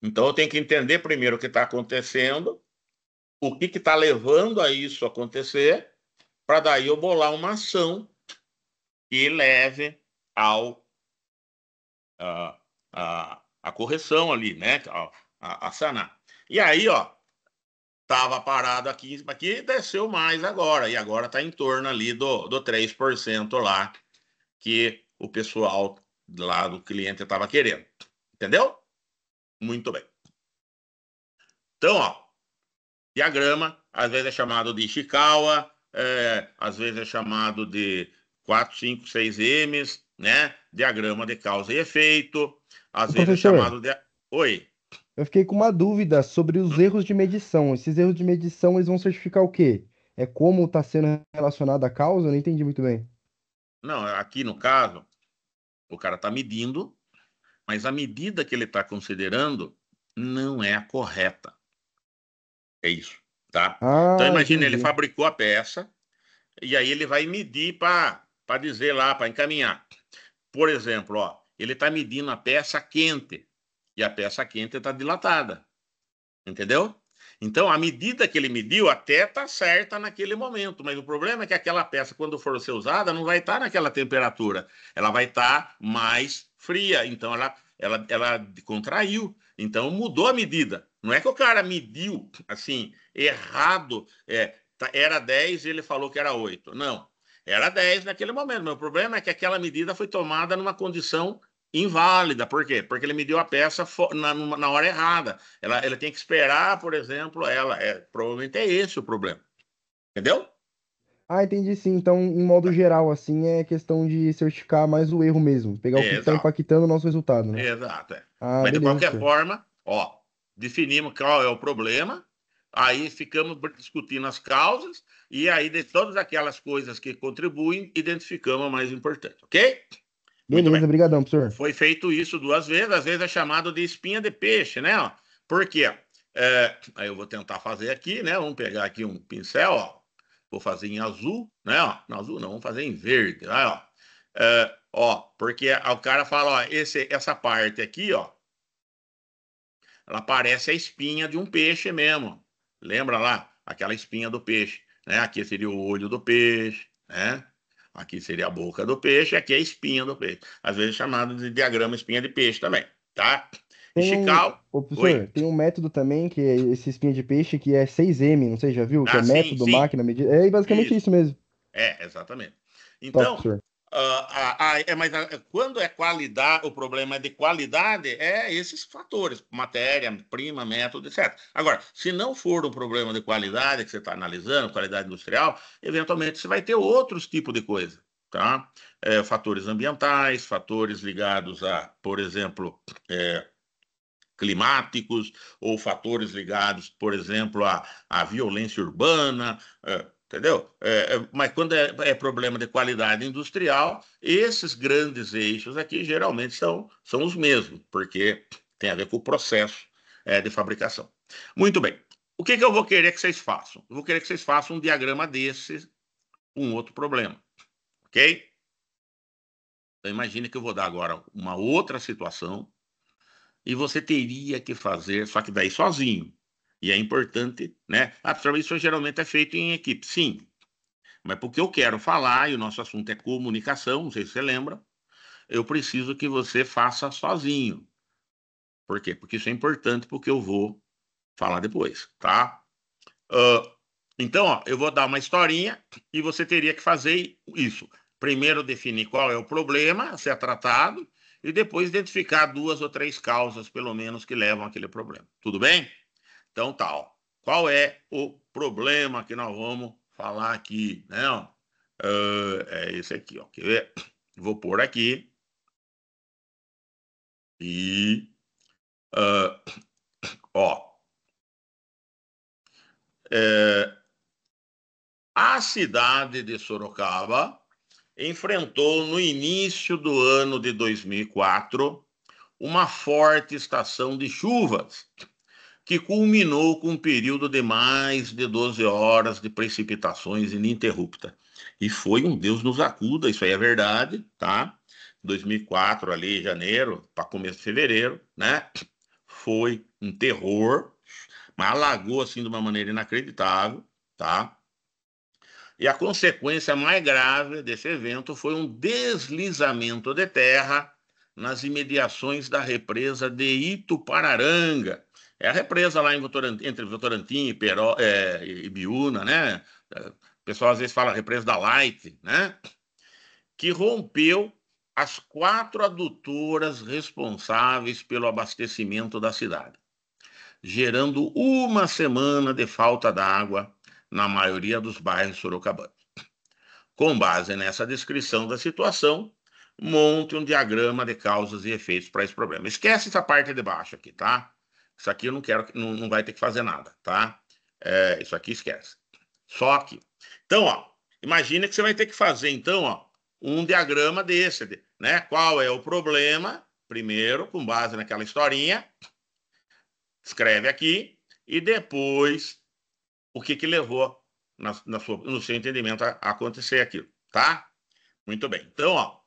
Então, eu tenho que entender primeiro o que está acontecendo, o que está levando a isso acontecer, para daí eu bolar uma ação que leve ao a correção ali, né? A sanar. E aí, ó, estava parado aqui e desceu mais agora. E agora está em torno ali do 3% lá que o pessoal lá do cliente estava querendo. Entendeu? Muito bem. Então, ó, diagrama, às vezes é chamado de Ishikawa, às vezes é chamado de 4, 5, 6 M's, né? Diagrama de causa e efeito, às Ô, vezes é professor, chamado de... Oi? eu fiquei com uma dúvida sobre os erros de medição. Esses erros de medição, eles vão certificar o quê? É como está sendo relacionado à causa? Eu não entendi muito bem. Não, aqui no caso, o cara está medindo, mas a medida que ele está considerando não é a correta. É isso, tá? Então Ah, imagina, ele entendi. fabricou a peça e aí ele vai medir para dizer lá, para encaminhar. Por exemplo, ó, ele está medindo a peça quente e a peça quente está dilatada, entendeu? Então, a medida que ele mediu até está certa naquele momento, mas o problema é que aquela peça, quando for ser usada, não vai estar naquela temperatura, ela vai estar mais fria, então ela contraiu, então mudou a medida. Não é que o cara mediu assim, errado, era 10 e ele falou que era 8. Não, era 10 naquele momento. Mas o problema é que aquela medida foi tomada numa condição inválida. Por quê? Porque ele mediu a peça na hora errada. Ela tem que esperar, por exemplo, provavelmente é esse o problema. Entendeu? Ah, entendi sim. Então, em modo geral, assim, é questão de certificar mais o erro mesmo. Pegar o que está Exato. impactando o nosso resultado, né? Exato. Ah, Mas de beleza, qualquer professor. forma, ó, definimos qual é o problema, aí ficamos discutindo as causas, e aí de todas aquelas coisas que contribuem, identificamos a mais importante, ok? Muito bem. Beleza, brigadão, professor. Foi feito isso duas vezes, às vezes é chamado de espinha de peixe, né? Ó? Por quê? Aí eu vou tentar fazer aqui, né? Vamos pegar aqui um pincel, ó. Vou fazer em azul, né? Ó, não azul não, vamos fazer em verde. Aí, ó. Porque o cara fala, ó, essa parte aqui, ó, ela parece a espinha de um peixe mesmo. Lembra lá? Aquela espinha do peixe, né? Aqui seria o olho do peixe, né? Aqui seria a boca do peixe, aqui é a espinha do peixe. Às vezes é chamado de diagrama espinha de peixe também, tá? E Tem um, Chical, ô, oi. professor, tem um método também, que é esse espinha de peixe, que é 6M, não sei, já viu? Que é Ah, sim, método, sim, máquina, medida. É basicamente isso. isso mesmo. Exatamente. Top, Então, professor. quando é qualidade, o problema é de qualidade, é esses fatores, matéria, prima, método, etc. Agora, se não for um problema de qualidade que você está analisando, qualidade industrial, eventualmente você vai ter outros tipos de coisa, tá? Fatores ambientais, fatores ligados a, por exemplo, é, climáticos ou fatores ligados, por exemplo, à violência urbana, entendeu? Mas quando é problema de qualidade industrial, esses grandes eixos aqui geralmente são os mesmos, porque tem a ver com o processo de fabricação. Muito bem. O que eu vou querer que vocês façam? Eu vou querer que vocês façam um diagrama desse, um outro problema, ok? Então imagine que eu vou dar agora uma outra situação e você teria que fazer, só que daí sozinho. E é importante, né? Isso geralmente é feito em equipe, sim. Mas porque eu quero falar, e o nosso assunto é comunicação, não sei se você lembra, eu preciso que você faça sozinho. Por quê? Porque isso é importante, porque eu vou falar depois, tá? Uh, então, ó, eu vou dar uma historinha e você teria que fazer isso. Primeiro definir qual é o problema a ser tratado e depois identificar duas ou três causas, pelo menos, que levam àquele problema. Tudo bem? Então, tá, ó. Qual é o problema que nós vamos falar aqui, né? Ó? É esse aqui, ó. Quer ver? Vou pôr aqui e, uh, ó, é, a cidade de Sorocaba enfrentou no início do ano de 2004 uma forte estação de chuvas que culminou com um período de mais de 12 horas de precipitações ininterruptas. E foi um Deus nos acuda, isso aí é verdade, tá? 2004 ali, janeiro, para começo de fevereiro, né? Foi um terror, mas alagou assim de uma maneira inacreditável, tá? E a consequência mais grave desse evento foi um deslizamento de terra nas imediações da represa de Itupararanga. É a represa lá entre Votorantim e Ibiúna, né? O pessoal às vezes fala represa da Light, né? Que rompeu as 4 adutoras responsáveis pelo abastecimento da cidade, gerando uma semana de falta d'água na maioria dos bairros sorocabanos. Com base nessa descrição da situação, monte um diagrama de causas e efeitos para esse problema. Esquece essa parte de baixo aqui, tá? Isso aqui eu não quero, não vai ter que fazer nada, tá? Isso aqui esquece. Só que, então, ó, imagina que você vai ter que fazer, então, ó, um diagrama desse, né? Qual é o problema? Primeiro, com base naquela historinha, escreve aqui e depois o que que levou no seu entendimento a acontecer aquilo, tá? Muito bem. Então, ó,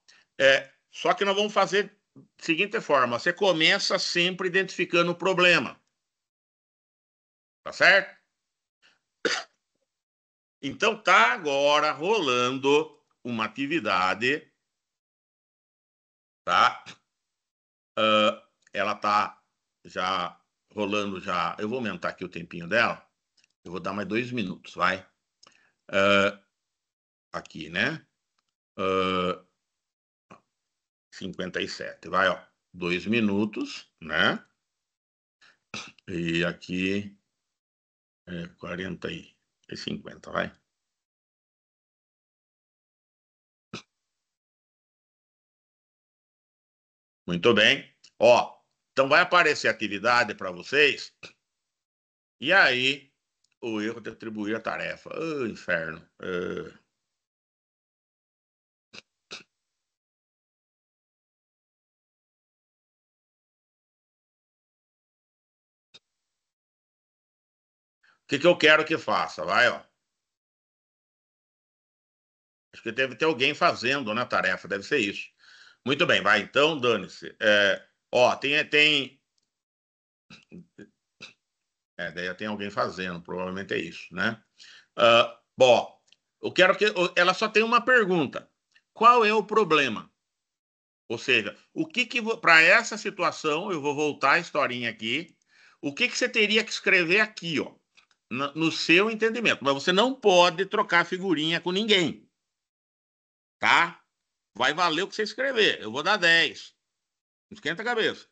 só que nós vamos fazer da seguinte forma: você começa sempre identificando o problema, tá certo? Então, tá agora rolando uma atividade, tá? Ela tá já rolando já. Eu vou aumentar aqui o tempinho dela. Eu vou dar mais 2 minutos, vai? Aqui, né? 57, vai, ó. 2 minutos, né? E aqui 40 e 50, vai. Muito bem. Ó, então vai aparecer atividade para vocês. E aí, o erro de atribuir a tarefa. Oh, inferno. O que que eu quero que faça? Vai, ó. Acho que deve ter alguém fazendo, né, a tarefa. Deve ser isso. Muito bem, vai. Então, dane-se. Ó, daí tem alguém fazendo. Provavelmente é isso, né? Bom, eu quero que ela só tem uma pergunta. Qual é o problema? Ou seja, o que que para essa situação, eu vou voltar a historinha aqui. O que que você teria que escrever aqui, ó, no seu entendimento? Mas você não pode trocar figurinha com ninguém, tá? Vai valer o que você escrever. Eu vou dar 10. Não esquenta a cabeça.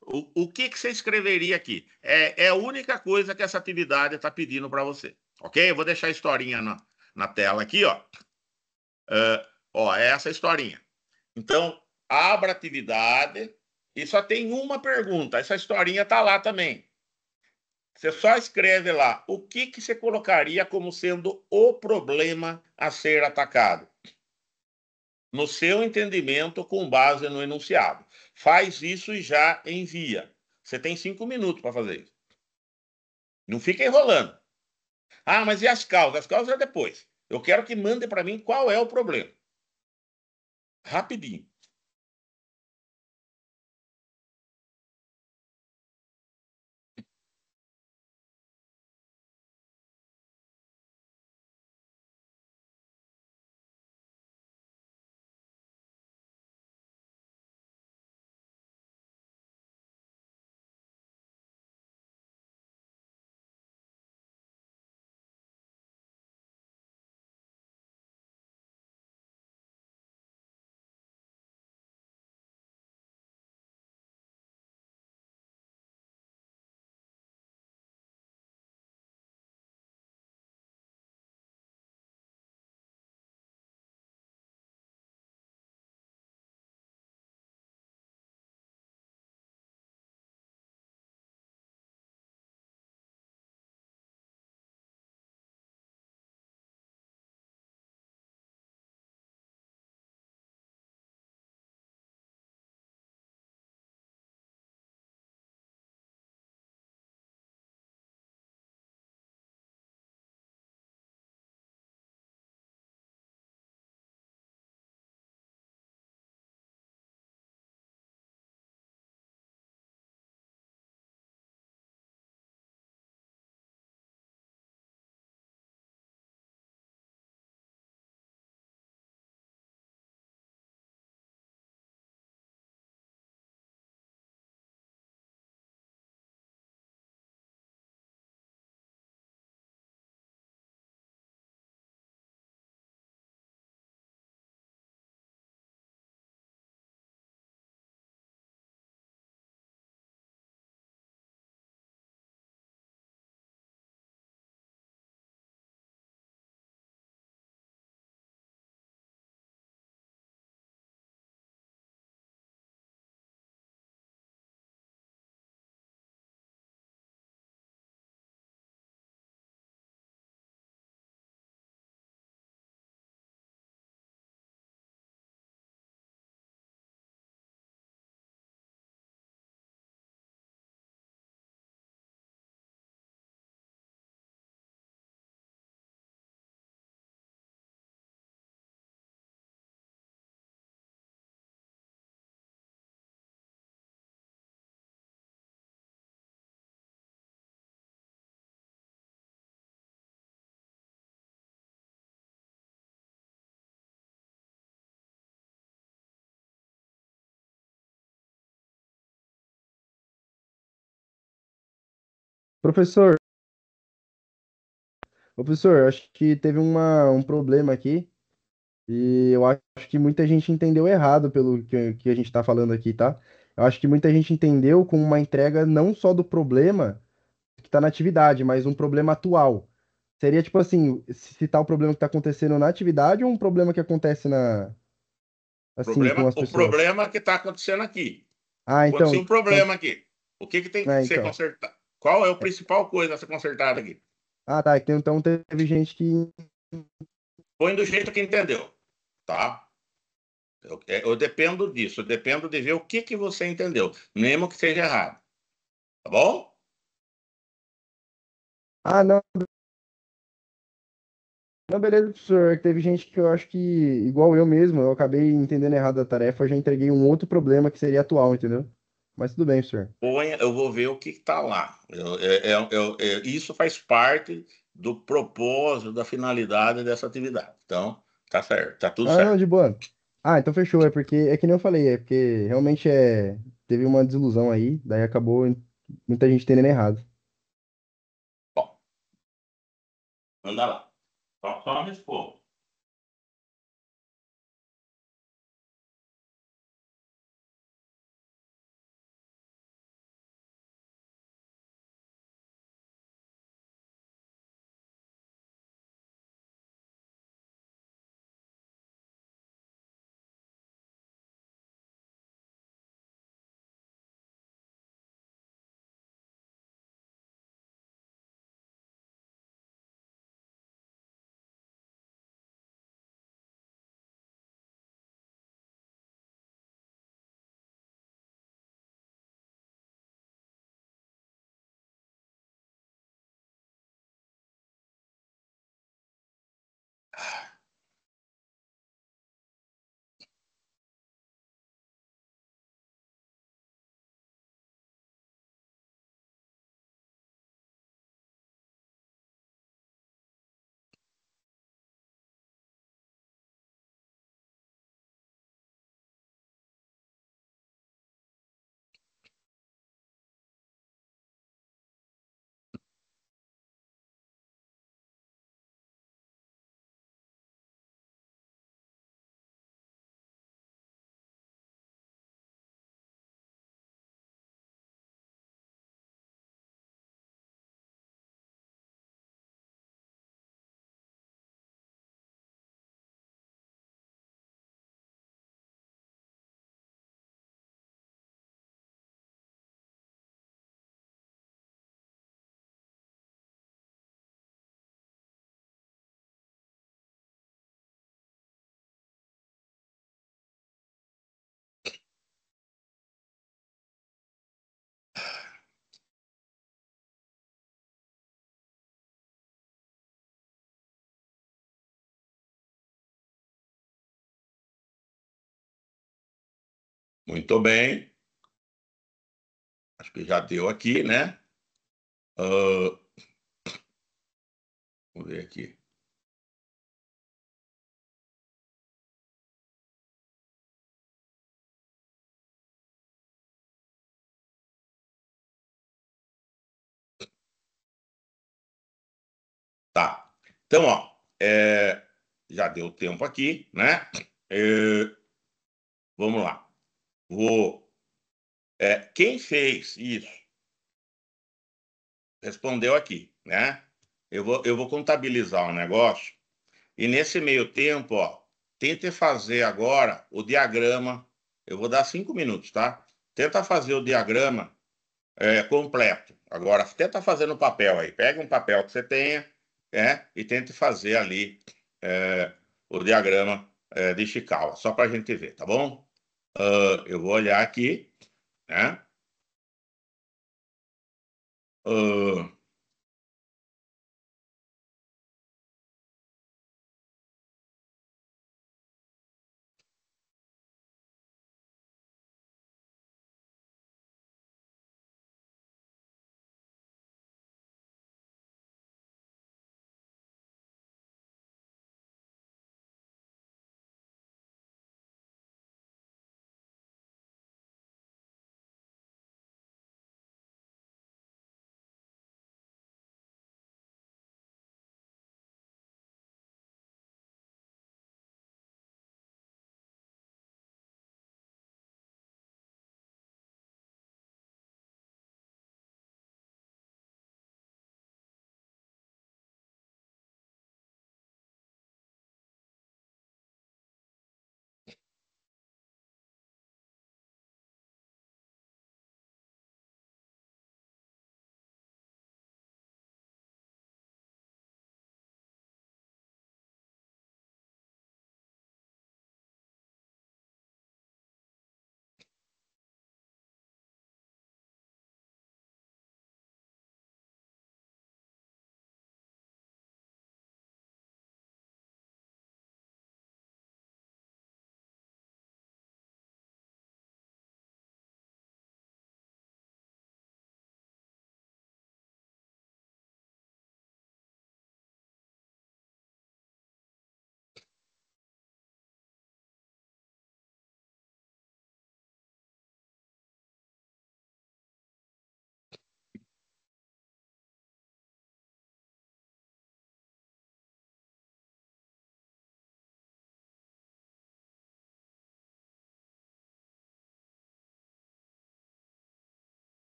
O que que você escreveria aqui? É a única coisa que essa atividade está pedindo para você, ok? Eu vou deixar a historinha na tela aqui, ó. Ó, é essa historinha. Então, abra a atividade e só tem uma pergunta. Essa historinha está lá também. Você só escreve lá o que que você colocaria como sendo o problema a ser atacado, no seu entendimento com base no enunciado. Faz isso e já envia. Você tem 5 minutos para fazer isso. Não fica enrolando. Ah, mas e as causas? As causas é depois. Eu quero que mande para mim qual é o problema. Rapidinho. Professor, professor, acho que teve um problema aqui e eu acho que muita gente entendeu errado pelo que a gente está falando aqui, tá? Eu acho que muita gente entendeu como uma entrega não só do problema que está na atividade, mas um problema atual. Seria tipo assim, citar o problema que está acontecendo na atividade ou um problema que acontece assim, com as O pessoas? problema que está acontecendo aqui. Ah, Aconteceu um então, problema aqui. O que, que tem que ser então. consertado? Qual é a principal coisa a ser consertada aqui? Ah, tá. Então teve gente que. Põe do jeito que entendeu, tá? Eu dependo disso, eu dependo de ver o que, que você entendeu, mesmo que seja errado, tá bom? Ah, não, não, beleza, professor. Teve gente que eu acho que, igual eu mesmo, eu acabei entendendo errado a tarefa, eu já entreguei um outro problema que seria atual, entendeu? Mas tudo bem, professor. Põe, eu vou ver o que está lá. Isso faz parte do propósito, da finalidade dessa atividade. Então, tá certo, tá tudo Ah, não, certo. de boa. Ah, então fechou. É porque, é que nem eu falei, é porque realmente teve uma desilusão aí, daí acabou muita gente entendendo errado. Bom, anda lá. Só responda. Muito bem. Acho que já deu aqui, né? Ah, vamos ver aqui. Tá. Então, ó, já deu tempo aqui, né? É, vamos lá. Vou, quem fez isso respondeu aqui, né? Eu vou contabilizar o negócio e nesse meio tempo, ó, tente fazer agora o diagrama. Eu vou dar 5 minutos, tá? Tenta fazer o diagrama completo. Agora, tenta fazer no papel aí. Pega um papel que você tenha, e tente fazer ali o diagrama de Ishikawa, só para a gente ver, tá bom? Eu vou olhar aqui, né? Ah,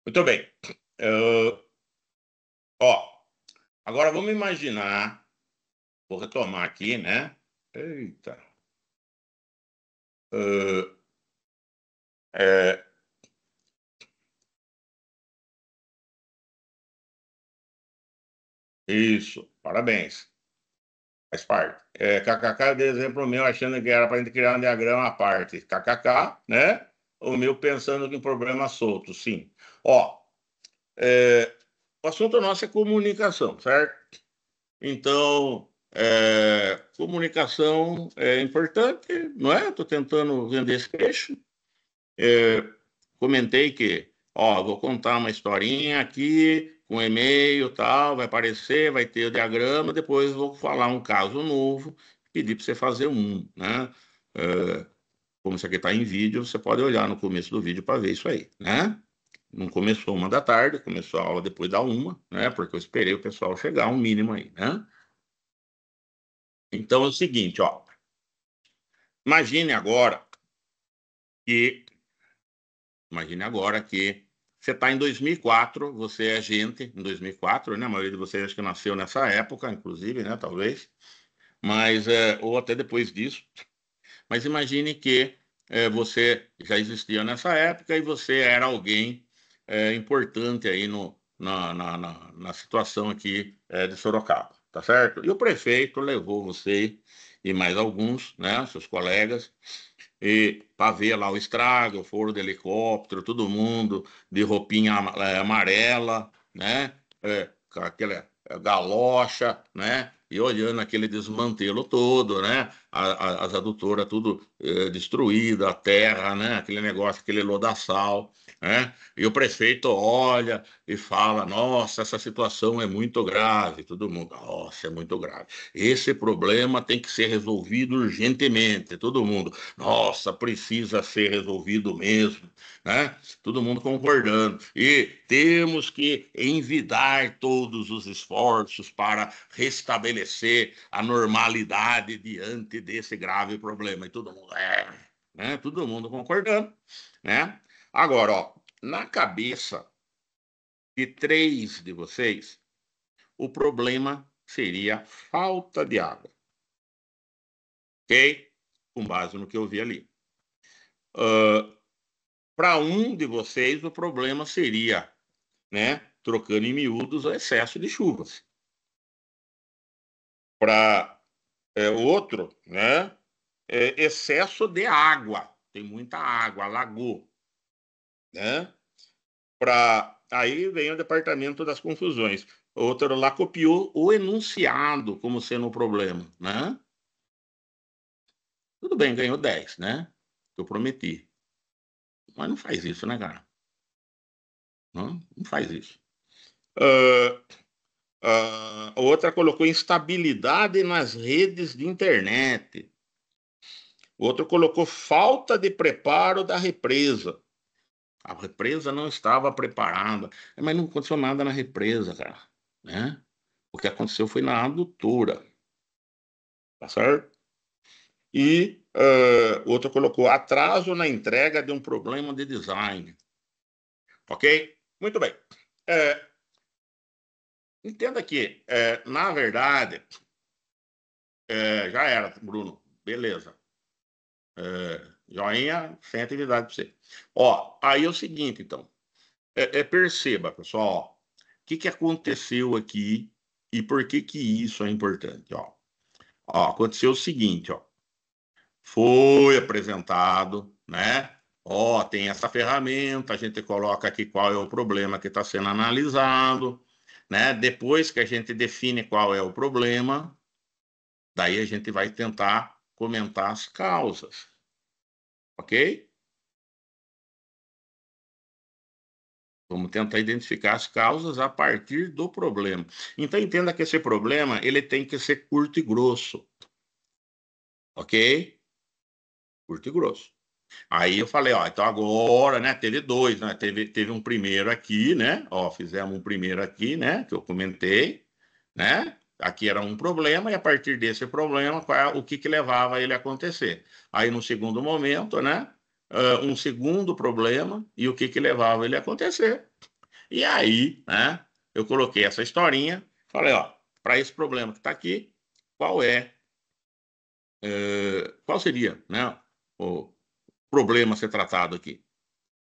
Muito bem. Ó, agora vamos imaginar, vou retomar aqui, né? Eita. Isso, parabéns. Faz parte. KKK de exemplo meu, achando que era para a gente criar um diagrama à parte. KKK, né? O meu pensando em problema solto, sim. Ó, o assunto nosso é comunicação, certo? Então, comunicação é importante, não é? Estou tentando vender esse peixe. Comentei que, ó, vou contar uma historinha aqui, com e-mail, tal, vai aparecer, vai ter o diagrama, depois vou falar um caso novo, pedir para você fazer um, né? Como isso aqui está em vídeo, você pode olhar no começo do vídeo para ver isso aí, né? Não começou 1 da tarde, começou a aula depois da 1, né? Porque eu esperei o pessoal chegar, um mínimo aí, né? Então é o seguinte, ó. Imagine agora que Imagine agora que você está em 2004, você é gente em 2004, né? A maioria de vocês acho que nasceu nessa época, inclusive, né? Talvez, mas ou até depois disso. Mas imagine que você já existia nessa época e você era alguém importante aí na situação aqui de Sorocaba, tá certo? E o prefeito levou você e mais alguns, né? Seus colegas e para ver lá o estrago, foram de helicóptero, todo mundo de roupinha amarela, né? Com aquela galocha, né? E olhando aquele desmantelo todo, né? As adutoras tudo destruída, a terra, né? Aquele negócio, aquele lodaçal, né? E o prefeito olha e fala: Nossa, essa situação é muito grave. Todo mundo, nossa, é muito grave. Esse problema tem que ser resolvido urgentemente. Todo mundo, nossa, precisa ser resolvido mesmo, né? Todo mundo concordando. E temos que envidar todos os esforços para restabelecer a normalidade diante desse grave problema. E todo mundo, né? Todo mundo concordando, né? Agora, ó, na cabeça de 3 de vocês, o problema seria falta de água, ok? Com base no que eu vi ali. Para um de vocês, o problema seria, né, trocando em miúdos, o excesso de chuvas. Para o outro, né, excesso de água. Tem muita água, alagou, né? Aí vem o departamento das confusões. O outro lá copiou o enunciado como sendo o problema, né? Tudo bem, ganhou 10, né? Eu prometi. Mas não faz isso, né, cara? Não faz isso. A outra colocou instabilidade nas redes de internet. O outro colocou falta de preparo da represa. A represa não estava preparada. Mas não aconteceu nada na represa, cara. Né? O que aconteceu foi na adutora. Tá certo? E o outro colocou atraso na entrega de um problema de design. Ok? Muito bem. Entenda que, na verdade, já era, Bruno. Beleza. Joinha, sem atividade para você. Ó, aí é o seguinte, então. Perceba, pessoal, o que aconteceu aqui e por que isso é importante, ó. Aconteceu o seguinte, ó. Foi apresentado, né? Ó, tem essa ferramenta, a gente coloca aqui qual é o problema que está sendo analisado, né? Depois que a gente define qual é o problema, daí a gente vai tentar comentar as causas, ok? Vamos tentar identificar as causas a partir do problema. Então entenda que esse problema ele tem que ser curto e grosso, ok? Curto e grosso. Aí eu falei, ó, então agora, né? Teve 2, né? Teve um primeiro aqui, né? Ó, fizemos um primeiro aqui, né? Que eu comentei, né? Aqui era um problema e a partir desse problema, o que levava ele a acontecer? Aí no segundo momento, né? Um segundo problema e o que levava ele a acontecer? E aí, né, eu coloquei essa historinha, falei, ó, para esse problema que está aqui, qual qual seria, né, o problema a ser tratado aqui,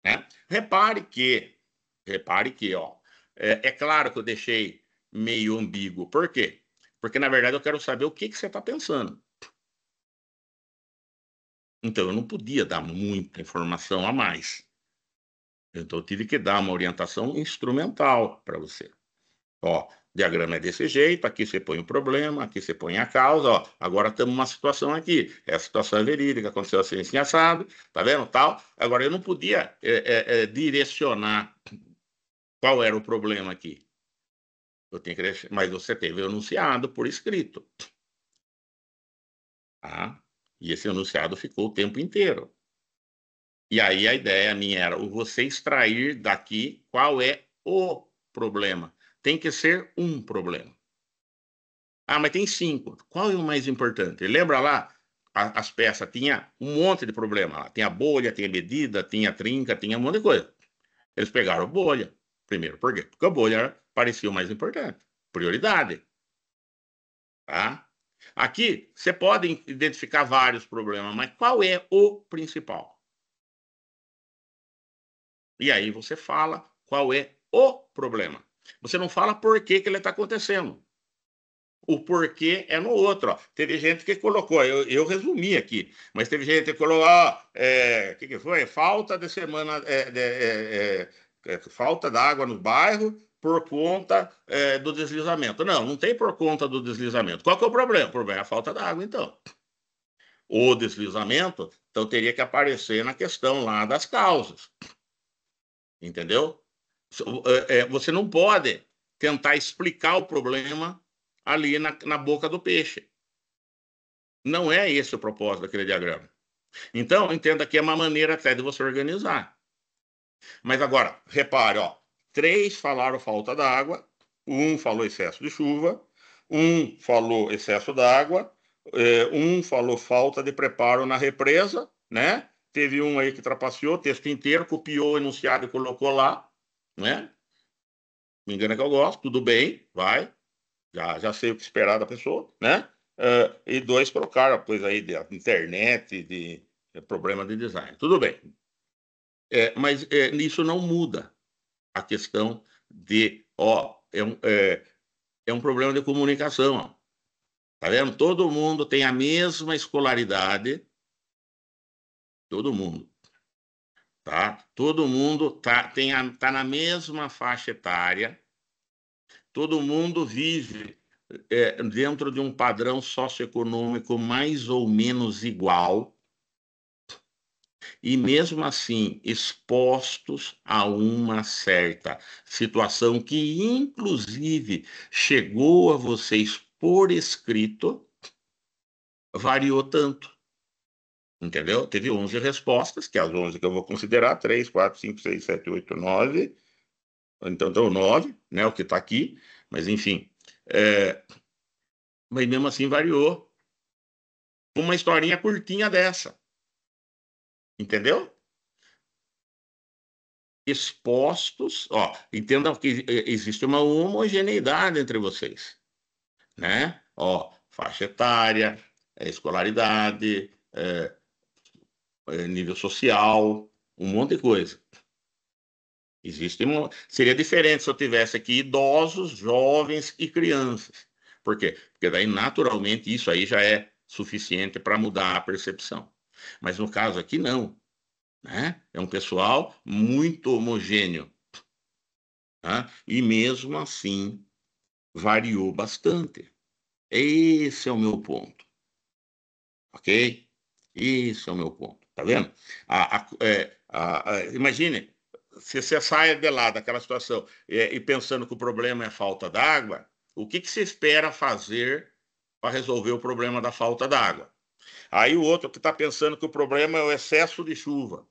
né? Repare que, ó, é claro que eu deixei meio ambíguo. Por quê? Porque, na verdade, eu quero saber o que que você está pensando. Então, eu não podia dar muita informação a mais. Então, eu tive que dar uma orientação instrumental para você. Ó, diagrama é desse jeito, aqui você põe o problema, aqui você põe a causa, ó, agora estamos numa situação aqui, essa situação é verídica, aconteceu assim assado, tá vendo, tal, agora eu não podia direcionar qual era o problema aqui, mas você teve o enunciado por escrito, tá? E esse enunciado ficou o tempo inteiro, e aí a ideia minha era você extrair daqui qual é o problema, tem que ser um problema. Ah, mas tem cinco. Qual é o mais importante? Lembra lá? As peças tinha um monte de problema lá. Tem a bolha, tem a medida, tem a trinca, tinha um monte de coisa. Eles pegaram a bolha. Primeiro, por quê? Porque a bolha parecia o mais importante. Prioridade. Tá? Aqui, você pode identificar vários problemas, mas qual é o principal? E aí você fala qual é o problema. Você não fala por que que ele está acontecendo. O porquê é no outro. Ó. Teve gente que colocou, eu resumi aqui, mas teve gente que colocou, que foi? Falta de semana, falta d'água no bairro por conta do deslizamento. Não, não tem por conta do deslizamento. Qual que é o problema? O problema é a falta d'água, então. O deslizamento, então teria que aparecer na questão lá das causas, entendeu? Você não pode tentar explicar o problema ali na boca do peixe. Não é esse o propósito daquele diagrama. Então, entenda que é uma maneira até de você organizar. Mas agora, repare, ó, três falaram falta d'água, um falou excesso de chuva, um falou excesso d'água, um falou falta de preparo na represa, né? Teve um aí que trapaceou o texto inteiro, copiou o enunciado e colocou lá, né? Me engana que eu gosto, tudo bem, vai, já sei o que esperar da pessoa, né? E dois colocaram coisa aí de internet, de problema de design. Tudo bem. Mas isso não muda a questão de, ó, é um problema de comunicação. Ó. Tá vendo? Todo mundo tem a mesma escolaridade, todo mundo, tá? Todo mundo tá na mesma faixa etária, todo mundo vive dentro de um padrão socioeconômico mais ou menos igual, e mesmo assim expostos a uma certa situação que, inclusive, chegou a vocês por escrito, variou tanto. Entendeu? Teve 11 respostas, que é as 11 que eu vou considerar, 3, 4, 5, 6, 7, 8, 9. Então, 9, né, o que está aqui, mas enfim. Mas mesmo assim variou. Uma historinha curtinha dessa, entendeu? Expostos, ó, entendam que existe uma homogeneidade entre vocês, né? Ó, faixa etária, escolaridade, nível social, um monte de coisa. Seria diferente se eu tivesse aqui idosos, jovens e crianças. Por quê? Porque daí, naturalmente, isso aí já é suficiente para mudar a percepção. Mas no caso aqui, não. Né? É um pessoal muito homogêneo. Tá? E mesmo assim, variou bastante. Esse é o meu ponto. Ok? Esse é o meu ponto. Tá vendo? Imagine, se você sai de lá daquela situação e pensando que o problema é falta d'água, o que você espera fazer para resolver o problema da falta d'água? Aí o outro que está pensando que o problema é o excesso de chuva.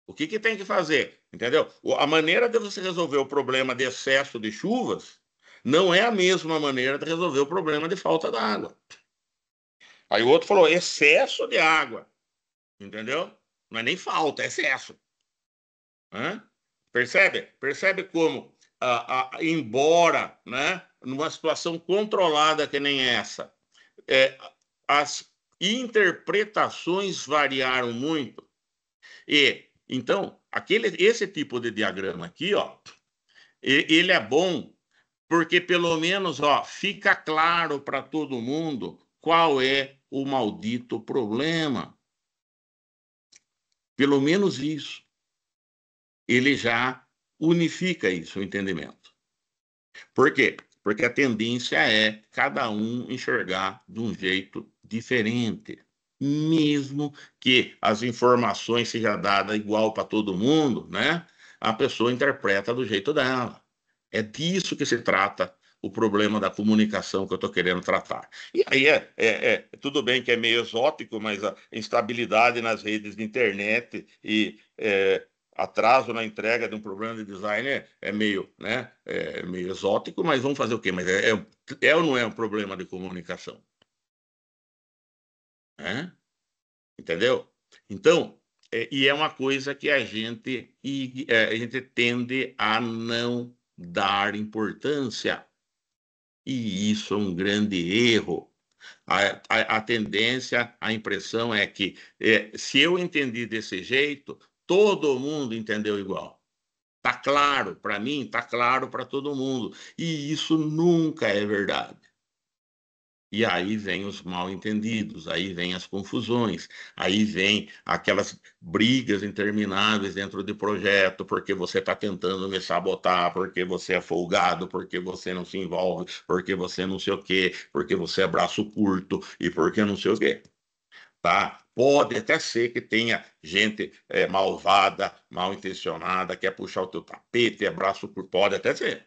O que tem que fazer? Entendeu? A maneira de você resolver o problema de excesso de chuvas não é a mesma maneira de resolver o problema de falta d'água. Aí o outro falou excesso de água, entendeu? Não é nem falta, é excesso. Hã? Percebe? Percebe como embora, né, numa situação controlada que nem essa, as interpretações variaram muito. E então, esse tipo de diagrama aqui, ó, ele é bom porque pelo menos, ó, fica claro para todo mundo qual é o maldito problema. Pelo menos isso. Ele já unifica isso, o entendimento. Por quê? Porque a tendência é cada um enxergar de um jeito diferente. Mesmo que as informações sejam dadas igual para todo mundo, né? A pessoa interpreta do jeito dela. É disso que se trata o problema da comunicação que eu estou querendo tratar. E aí tudo bem que é meio exótico, mas a instabilidade nas redes de internet e atraso na entrega de um problema de design é meio, né, meio exótico, mas vamos fazer o quê? Mas é ou não é um problema de comunicação? Né? Entendeu? Então, e é uma coisa que a gente tende a não dar importância. E isso é um grande erro. A tendência, a impressão é que se eu entendi desse jeito, todo mundo entendeu igual. Tá claro para mim, tá claro para todo mundo. E isso nunca é verdade. E aí vem os mal-entendidos, aí vem as confusões, aí vem aquelas brigas intermináveis dentro de projeto, porque você está tentando me sabotar, porque você é folgado, porque você não se envolve, porque você não sei o quê, porque você é braço curto e porque não sei o quê. Tá? Pode até ser que tenha gente malvada, mal intencionada, quer puxar o teu tapete, é braço curto, pode até ser.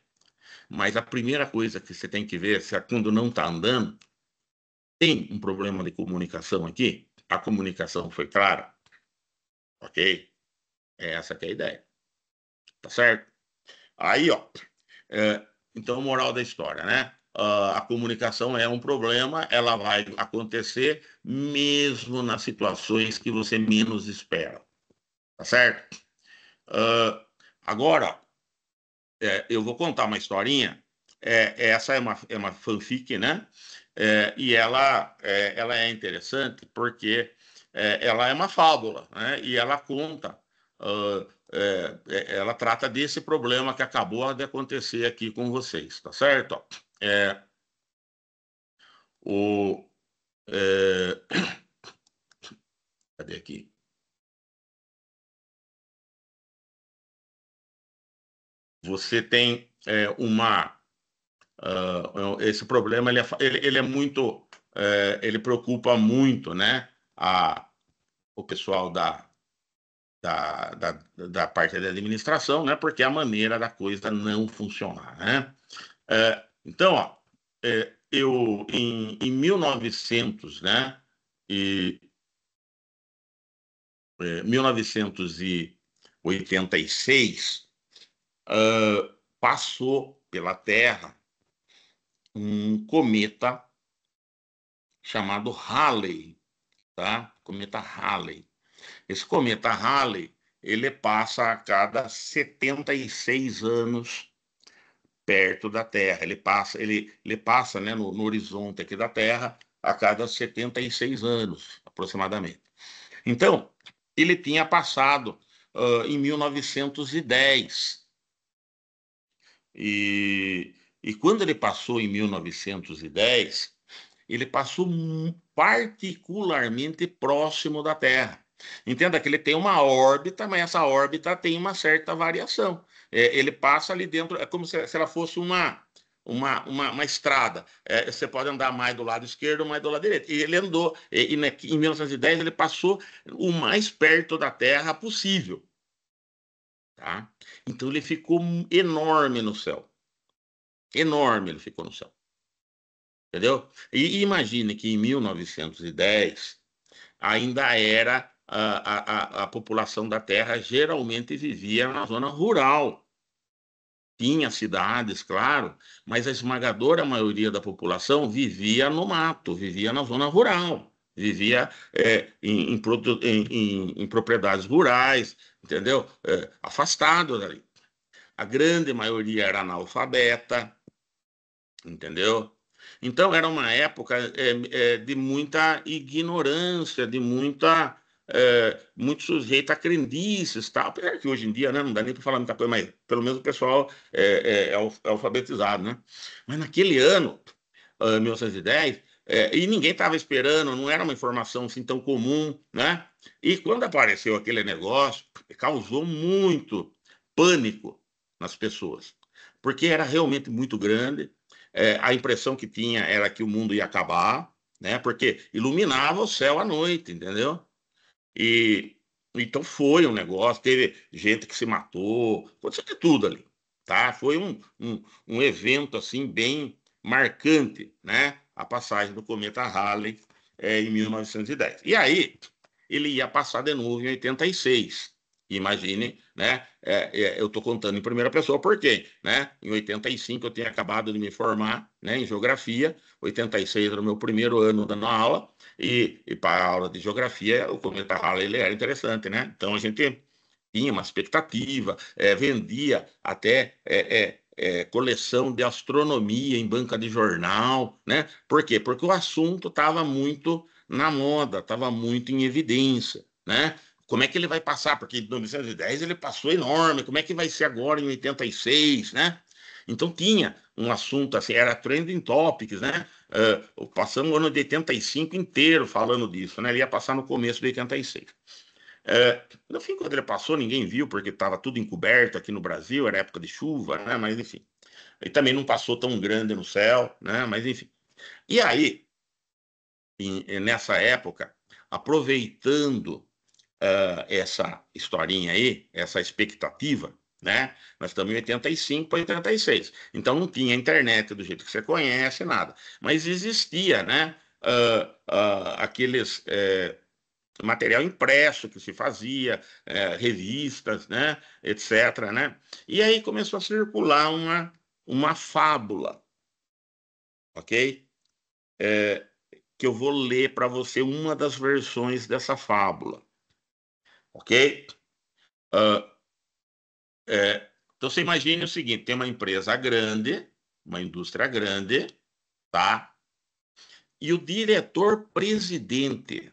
Mas a primeira coisa que você tem que ver, se quando não está andando, tem um problema de comunicação aqui? A comunicação foi clara? Ok? É essa que é a ideia. Tá certo? Aí, ó. Então, moral da história, né? A comunicação é um problema, ela vai acontecer mesmo nas situações que você menos espera. Tá certo? Agora, eu vou contar uma historinha. Essa é uma fanfic, né? E ela é interessante porque ela é uma fábula, né? E ela conta, ela trata desse problema que acabou de acontecer aqui com vocês, tá certo? É, o, é, cadê aqui? Você tem esse problema, ele é muito, ele preocupa muito, né? O pessoal da parte da administração, né? Porque é a maneira da coisa não funcionar, né? Então, ó, eu em 1900, né? E 1986 passou pela Terra um cometa chamado Halley, tá? Cometa Halley. Esse cometa Halley, ele passa a cada 76 anos perto da Terra. Ele passa, né, no horizonte aqui da Terra a cada 76 anos, aproximadamente. Então, ele tinha passado em 1910. E quando ele passou em 1910, ele passou particularmente próximo da Terra. Entenda que ele tem uma órbita, mas essa órbita tem uma certa variação. Ele passa ali dentro, é como se ela fosse uma estrada. Você pode andar mais do lado esquerdo, mais do lado direito. E ele andou, em 1910 ele passou o mais perto da Terra possível. Tá? Então ele ficou enorme no céu. Enorme ele ficou no céu. Entendeu? E imagine que em 1910 ainda era a população da Terra geralmente vivia na zona rural. Tinha cidades, claro, mas a esmagadora maioria da população vivia no mato, vivia na zona rural, vivia em propriedades rurais, entendeu? Afastado dali. a grande maioria era analfabeta, entendeu? Então, era uma época de muita ignorância, de muito sujeito a crendices, tal. Apesar que hoje em dia, né, não dá nem para falar muita coisa, mas pelo menos o pessoal é alfabetizado, né? Mas naquele ano, 1910, e ninguém estava esperando, não era uma informação assim tão comum, né? E quando apareceu aquele negócio, causou muito pânico nas pessoas, porque era realmente muito grande. A impressão que tinha era que o mundo ia acabar, né? Porque iluminava o céu à noite, entendeu? E então foi um negócio, teve gente que se matou, aconteceu de tudo ali, tá? Foi um evento assim bem marcante, né? A passagem do cometa Halley em 1910. E aí ele ia passar de novo em 86. Imagine, né? Eu estou contando em primeira pessoa porque, né? Em 85 eu tinha acabado de me formar, né? Em geografia. 86 era o meu primeiro ano dando aula. E para a aula de geografia, o cometa Halley ele era interessante, né? Então a gente tinha uma expectativa, vendia até coleção de astronomia em banca de jornal, né? Por quê? Porque o assunto estava muito na moda, estava muito em evidência, né? Como é que ele vai passar? Porque em 1910 ele passou enorme, como é que vai ser agora em 86, né? Então tinha um assunto assim, era trending topics, né? Passamos o ano de 85 inteiro falando disso, né? Ele ia passar no começo de 86. No fim, quando ele passou, ninguém viu, porque estava tudo encoberto aqui no Brasil, era época de chuva, né? Mas enfim. Ele também não passou tão grande no céu, né? Mas enfim. E aí, nessa época, aproveitando essa historinha aí, essa expectativa, né? Nós estamos em 85 para 86. Então não tinha internet do jeito que você conhece, nada. Mas existia, né? Aqueles material impresso que se fazia, revistas, né? Etc, né? E aí começou a circular uma fábula, ok? Que eu vou ler para você uma das versões dessa fábula, ok? Uh, então você imagine o seguinte: tem uma empresa grande, uma indústria grande, tá? E o diretor-presidente,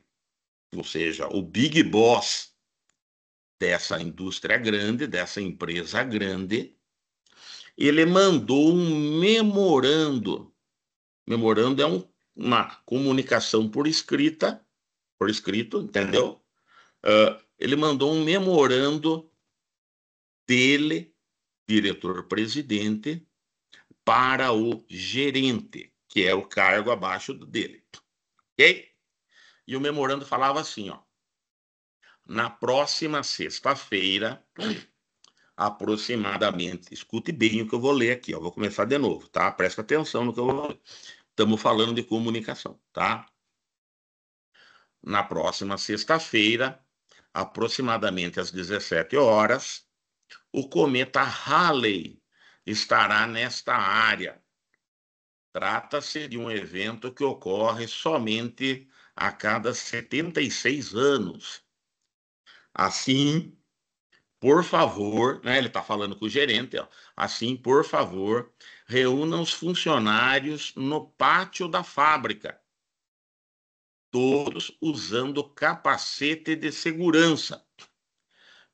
ou seja, o big boss dessa indústria grande, dessa empresa grande, ele mandou um memorando. Memorando é uma comunicação por escrito, entendeu? Ele mandou um memorando dele, diretor-presidente, para o gerente, que é o cargo abaixo dele, ok? E o memorando falava assim, ó: na próxima sexta-feira, aproximadamente, escute bem o que eu vou ler aqui, ó, vou começar de novo, tá? Presta atenção no que eu vou ler. Estamos falando de comunicação, tá? Na próxima sexta-feira, aproximadamente às 17 horas, o cometa Halley estará nesta área. Trata-se de um evento que ocorre somente a cada 76 anos. Assim, por favor, né, ele está falando com o gerente, ó, assim, por favor, reúna os funcionários no pátio da fábrica, todos usando capacete de segurança,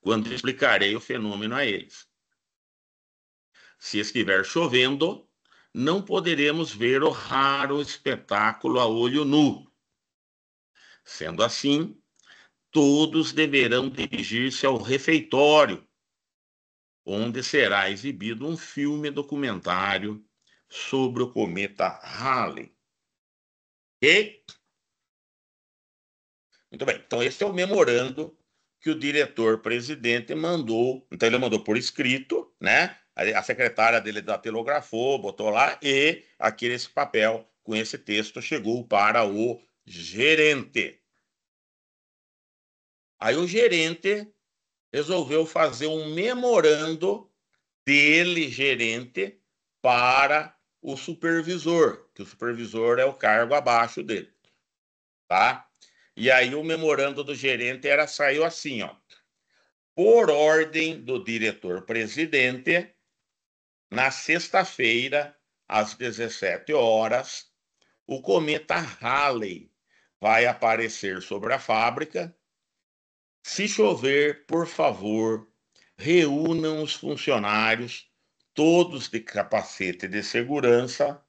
quando explicarei o fenômeno a eles. Se estiver chovendo, não poderemos ver o raro espetáculo a olho nu. Sendo assim, todos deverão dirigir-se ao refeitório, onde será exibido um filme documentário sobre o cometa Halley. E, muito bem, então esse é o memorando que o diretor-presidente mandou. Então ele mandou por escrito, né? A secretária dele datilografou, botou lá, e aqui nesse papel, com esse texto, chegou para o gerente. Aí o gerente resolveu fazer um memorando dele, gerente, para o supervisor, que o supervisor é o cargo abaixo dele, tá? E aí o memorando do gerente saiu assim, ó: por ordem do diretor-presidente, na sexta-feira, às 17 horas, o cometa Halley vai aparecer sobre a fábrica. Se chover, por favor, reúnam os funcionários, todos de capacete de segurança,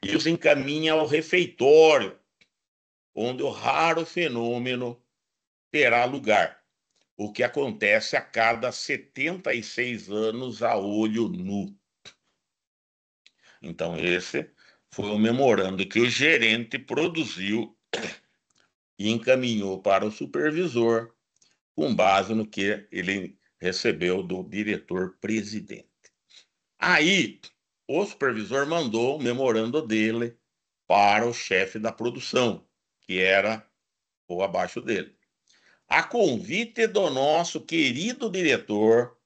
e os encaminhem ao refeitório, onde o raro fenômeno terá lugar, o que acontece a cada 76 anos a olho nu. Então, esse foi o memorando que o gerente produziu e encaminhou para o supervisor, com base no que ele recebeu do diretor-presidente. Aí, o supervisor mandou o memorando dele para o chefe da produção, que era o abaixo dele. A convite do nosso querido diretor,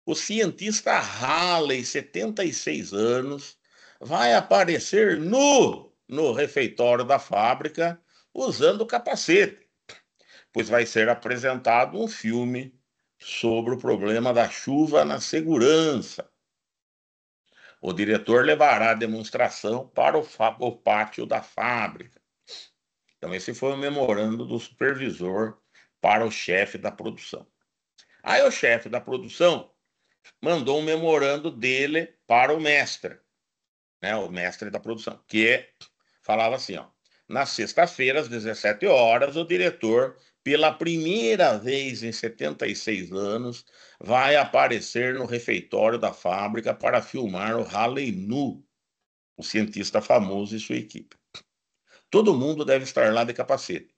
o cientista Halley, 76 anos, vai aparecer nu no refeitório da fábrica usando capacete, pois vai ser apresentado um filme sobre o problema da chuva na segurança. O diretor levará a demonstração para o pátio da fábrica. Então, esse foi o memorando do supervisor para o chefe da produção. Aí, o chefe da produção mandou um memorando dele para o mestre, né, o mestre da produção, que falava assim, ó, na sexta-feira, às 17 horas, o diretor, pela primeira vez em 76 anos, vai aparecer no refeitório da fábrica para filmar o Halley nu, o cientista famoso e sua equipe. Todo mundo deve estar lá de capacete,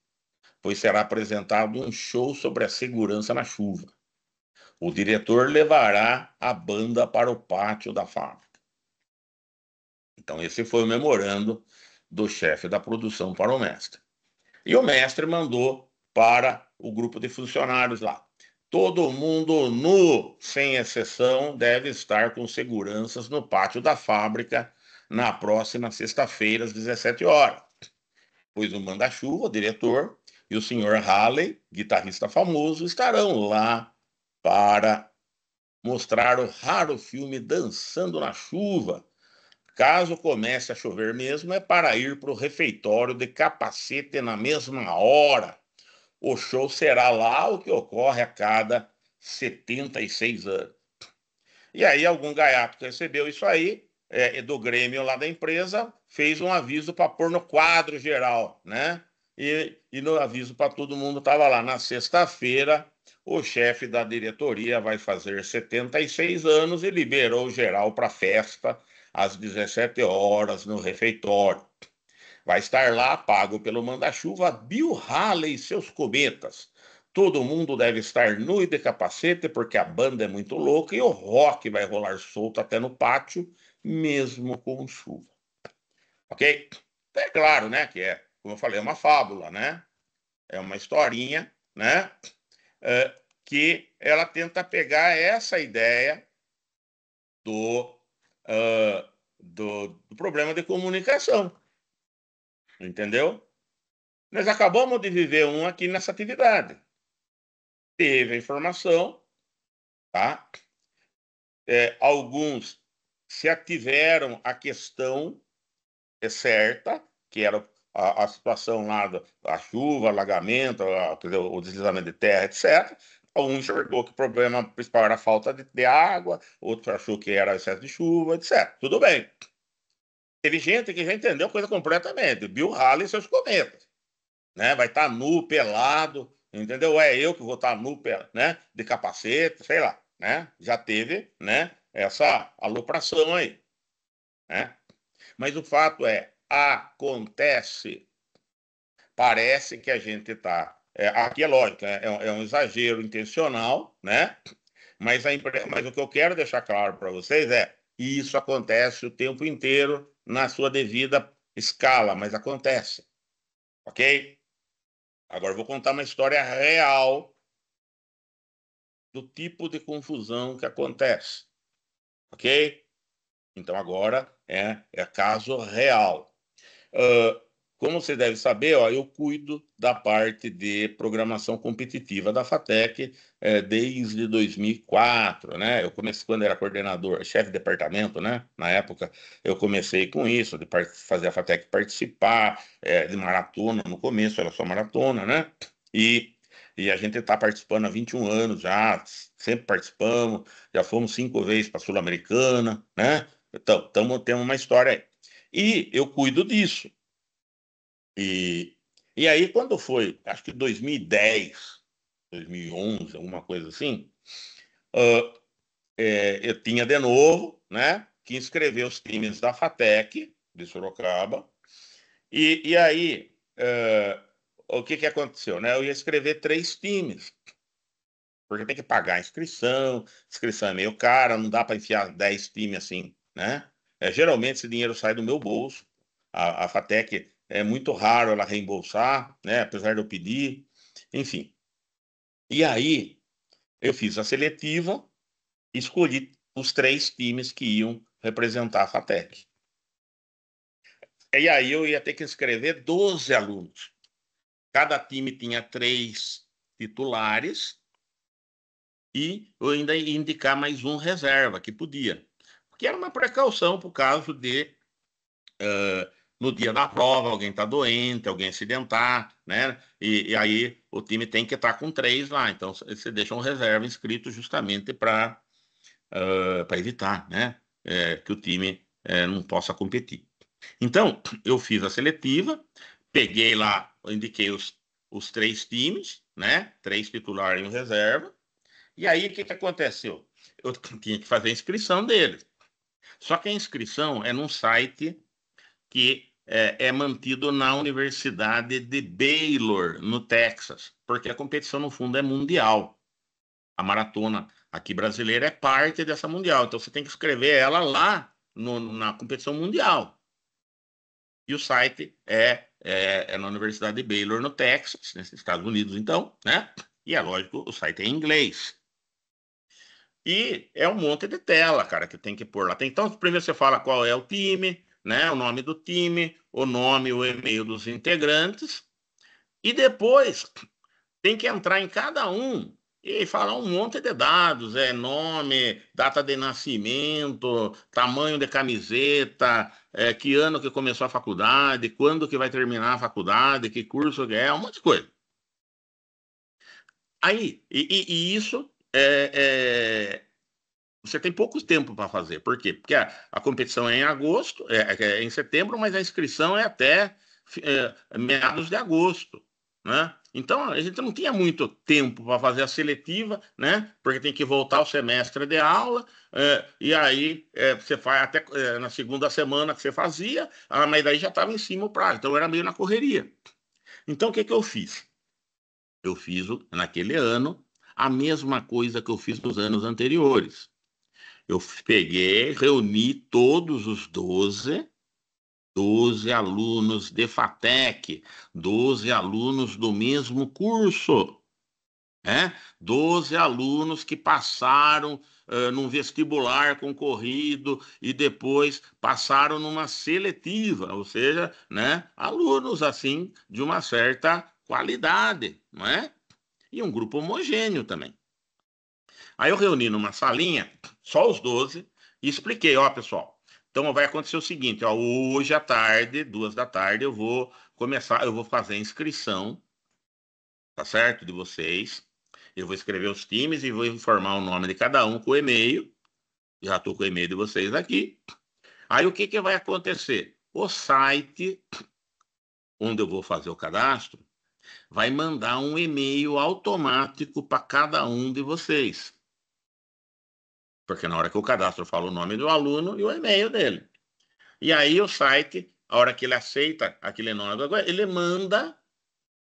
pois será apresentado um show sobre a segurança na chuva. O diretor levará a banda para o pátio da fábrica. Então, esse foi o memorando do chefe da produção para o mestre. E o mestre mandou para o grupo de funcionários lá. Todo mundo nu, sem exceção, deve estar com seguranças no pátio da fábrica na próxima sexta-feira, às 17 horas. Pois o manda-chuva, o diretor, e o senhor Halley, guitarrista famoso, estarão lá para mostrar o raro filme Dançando na Chuva. Caso comece a chover mesmo, é para ir para o refeitório de capacete na mesma hora. O show será lá, o que ocorre a cada 76 anos. E aí, algum gaiato que recebeu isso aí, do Grêmio lá da empresa, fez um aviso para pôr no quadro geral, né? E no aviso para todo mundo estava lá. Na sexta-feira, o chefe da diretoria vai fazer 76 anos e liberou geral para festa às 17 horas no refeitório. Vai estar lá, pago pelo manda-chuva, Bill Haley e seus cometas. Todo mundo deve estar nu e de capacete, porque a banda é muito louca e o rock vai rolar solto até no pátio, mesmo com chuva. Ok? É claro, né? Que é, como eu falei, é uma fábula, né? É uma historinha, né? Que ela tenta pegar essa ideia do, do problema de comunicação. Entendeu? Nós acabamos de viver um aqui nessa atividade. Teve a informação, tá? Alguns se ativeram a questão certa, que era a situação lá da chuva, alagamento, o deslizamento de terra, etc. Um enxergou que o problema principal era a falta de água, outro achou que era excesso de chuva, etc. Tudo bem. Teve gente que já entendeu coisa completamente. Bill Haley e seus cometas, né? Vai estar nu, pelado, entendeu? É eu que vou estar nu, né? De capacete, sei lá, né? Já teve, né? Essa alopração aí, né? Mas o fato é, acontece. Parece que a gente está. Aqui é lógico, é um exagero intencional, né? Mas o que eu quero deixar claro para vocês é: isso acontece o tempo inteiro na sua devida escala, mas acontece, ok? Agora eu vou contar uma história real do tipo de confusão que acontece, ok? Então agora é caso real. como você deve saber, ó, eu cuido da parte de programação competitiva da FATEC desde 2004, né? Eu comecei quando era coordenador, chefe de departamento, né? Na época, eu comecei com isso, de fazer a FATEC participar de maratona. No começo era só maratona, né? E a gente está participando há 21 anos já, sempre participamos, já fomos 5 vezes para a Sul-Americana, né? Então, temos uma história aí. E eu cuido disso. E, e aí, quando foi, acho que 2010, 2011, alguma coisa assim, ah, eu tinha de novo, né, que inscrever os times da FATEC, de Sorocaba, e aí, o que que aconteceu, né? Eu ia escrever 3 times, porque tem que pagar a inscrição é meio cara, não dá para enfiar 10 times assim, né? Geralmente esse dinheiro sai do meu bolso. A FATEC é muito raro ela reembolsar, né? Apesar de eu pedir, enfim. E aí eu fiz a seletiva e escolhi os 3 times que iam representar a FATEC. E aí eu ia ter que inscrever 12 alunos. Cada time tinha 3 titulares e eu ainda ia indicar mais um reserva, que podia. Porque era uma precaução para o caso de, no dia da prova, alguém está doente, alguém acidentar, né? E aí o time tem que estar com 3 lá. Então você deixa um reserva inscrito justamente para evitar, né? Que o time não possa competir. Então, eu fiz a seletiva, peguei lá, eu indiquei os 3 times, né? 3 titulares e um reserva. E aí, o que que aconteceu? Eu tinha que fazer a inscrição deles. Só que a inscrição é num site que é mantido na Universidade de Baylor, no Texas, porque a competição, no fundo, é mundial. A maratona aqui brasileira é parte dessa mundial. Então, você tem que escrever ela lá na competição mundial. E o site é na Universidade de Baylor, no Texas, nos Estados Unidos, então, né? E é lógico, o site é em inglês. E é um monte de tela, cara, que tem que pôr lá. Então, primeiro você fala qual é o time, né? O nome do time, o nome, o e-mail dos integrantes, e depois tem que entrar em cada um e falar um monte de dados, nome, data de nascimento, tamanho de camiseta, que ano que começou a faculdade, quando que vai terminar a faculdade, que curso que é, um monte de coisa. Aí, e isso você tem pouco tempo para fazer. Por quê? Porque a competição é em agosto, é em setembro, mas a inscrição é até meados de agosto, né? Então a gente não tinha muito tempo para fazer a seletiva, né? Porque tem que voltar ao semestre de aula, e aí você faz até na segunda semana que você fazia, mas daí já estava em cima o prazo, então era meio na correria. Então o que que eu fiz? Eu fiz naquele ano a mesma coisa que eu fiz nos anos anteriores. Eu peguei, reuni todos os 12 alunos de FATEC, 12 alunos do mesmo curso, né? 12 alunos que passaram num vestibular concorrido e depois passaram numa seletiva, ou seja, né, alunos assim de uma certa qualidade, não é? E um grupo homogêneo também. Aí eu reuni numa salinha, só os 12, e expliquei, ó, pessoal, então vai acontecer o seguinte, ó, hoje à tarde, 2 da tarde, eu vou fazer a inscrição, tá certo, de vocês, eu vou escrever os times e vou informar o nome de cada um com o e-mail, já estou com o e-mail de vocês aqui. Aí o que que vai acontecer? O site onde eu vou fazer o cadastro vai mandar um e-mail automático para cada um de vocês. Porque na hora que o cadastro fala o nome do aluno e o e-mail dele. E aí o site, a hora que ele aceita aquele nome, ele manda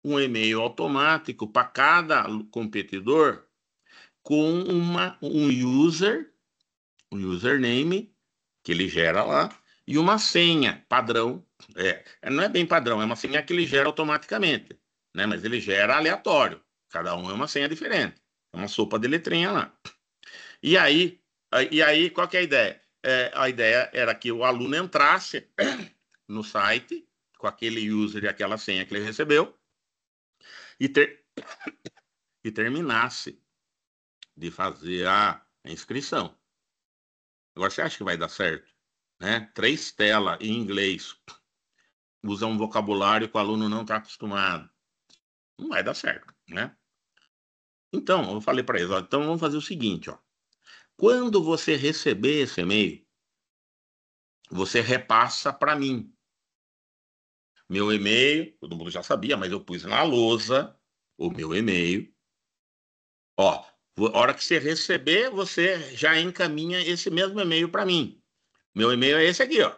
um e-mail automático para cada competidor com um username que ele gera lá e uma senha padrão. Não é bem padrão, é uma senha que ele gera automaticamente, né? Mas ele gera aleatório. Cada um é uma senha diferente. É uma sopa de letrinha lá. E aí, qual que é a ideia? A ideia era que o aluno entrasse no site, com aquele user e aquela senha que ele recebeu e, e terminasse de fazer a inscrição. Agora, você acha que vai dar certo? Né? 3 telas em inglês, usa um vocabulário que o aluno não está acostumado. Não vai dar certo, né? Então, eu falei para eles, ó, então vamos fazer o seguinte, ó. Quando você receber esse e-mail, você repassa para mim. Meu e-mail, todo mundo já sabia, mas eu pus na lousa o meu e-mail. Ó, a hora que você receber, você já encaminha esse mesmo e-mail para mim. Meu e-mail é esse aqui, ó,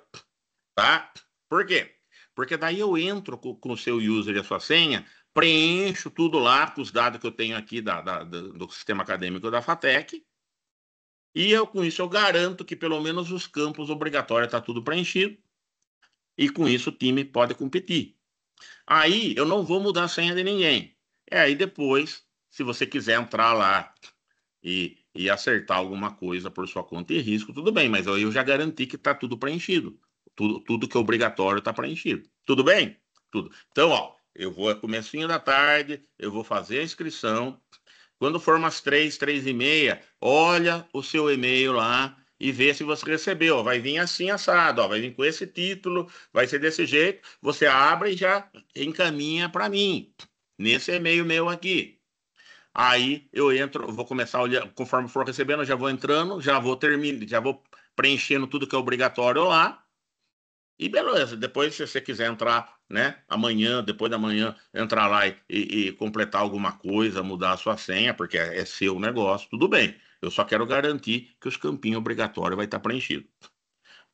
tá? Por quê? Porque daí eu entro com o seu user e a sua senha, preencho tudo lá com os dados que eu tenho aqui do sistema acadêmico da FATEC, e eu, com isso eu garanto que pelo menos os campos obrigatórios está tudo preenchido, e com isso o time pode competir. Aí eu não vou mudar a senha de ninguém. Aí depois, se você quiser entrar lá e acertar alguma coisa por sua conta e risco, tudo bem, mas eu já garanti que está tudo preenchido. Tudo que é obrigatório está preenchido. Tudo bem? Tudo. Então, ó, eu vou comecinho da tarde, eu vou fazer a inscrição. Quando for umas 3, 3:30, olha o seu e-mail lá e vê se você recebeu. Vai vir assim assado, ó, vai vir com esse título, vai ser desse jeito. Você abre e já encaminha para mim, nesse e-mail meu aqui. Aí eu entro, vou começar a olhar, conforme for recebendo, eu já vou entrando, já vou terminando, já vou preenchendo tudo que é obrigatório lá. E beleza, depois se você quiser entrar, né, amanhã, depois da manhã, entrar lá e completar alguma coisa, mudar a sua senha, porque é seu negócio, tudo bem. Eu só quero garantir que os campinhos obrigatórios vai estar preenchido.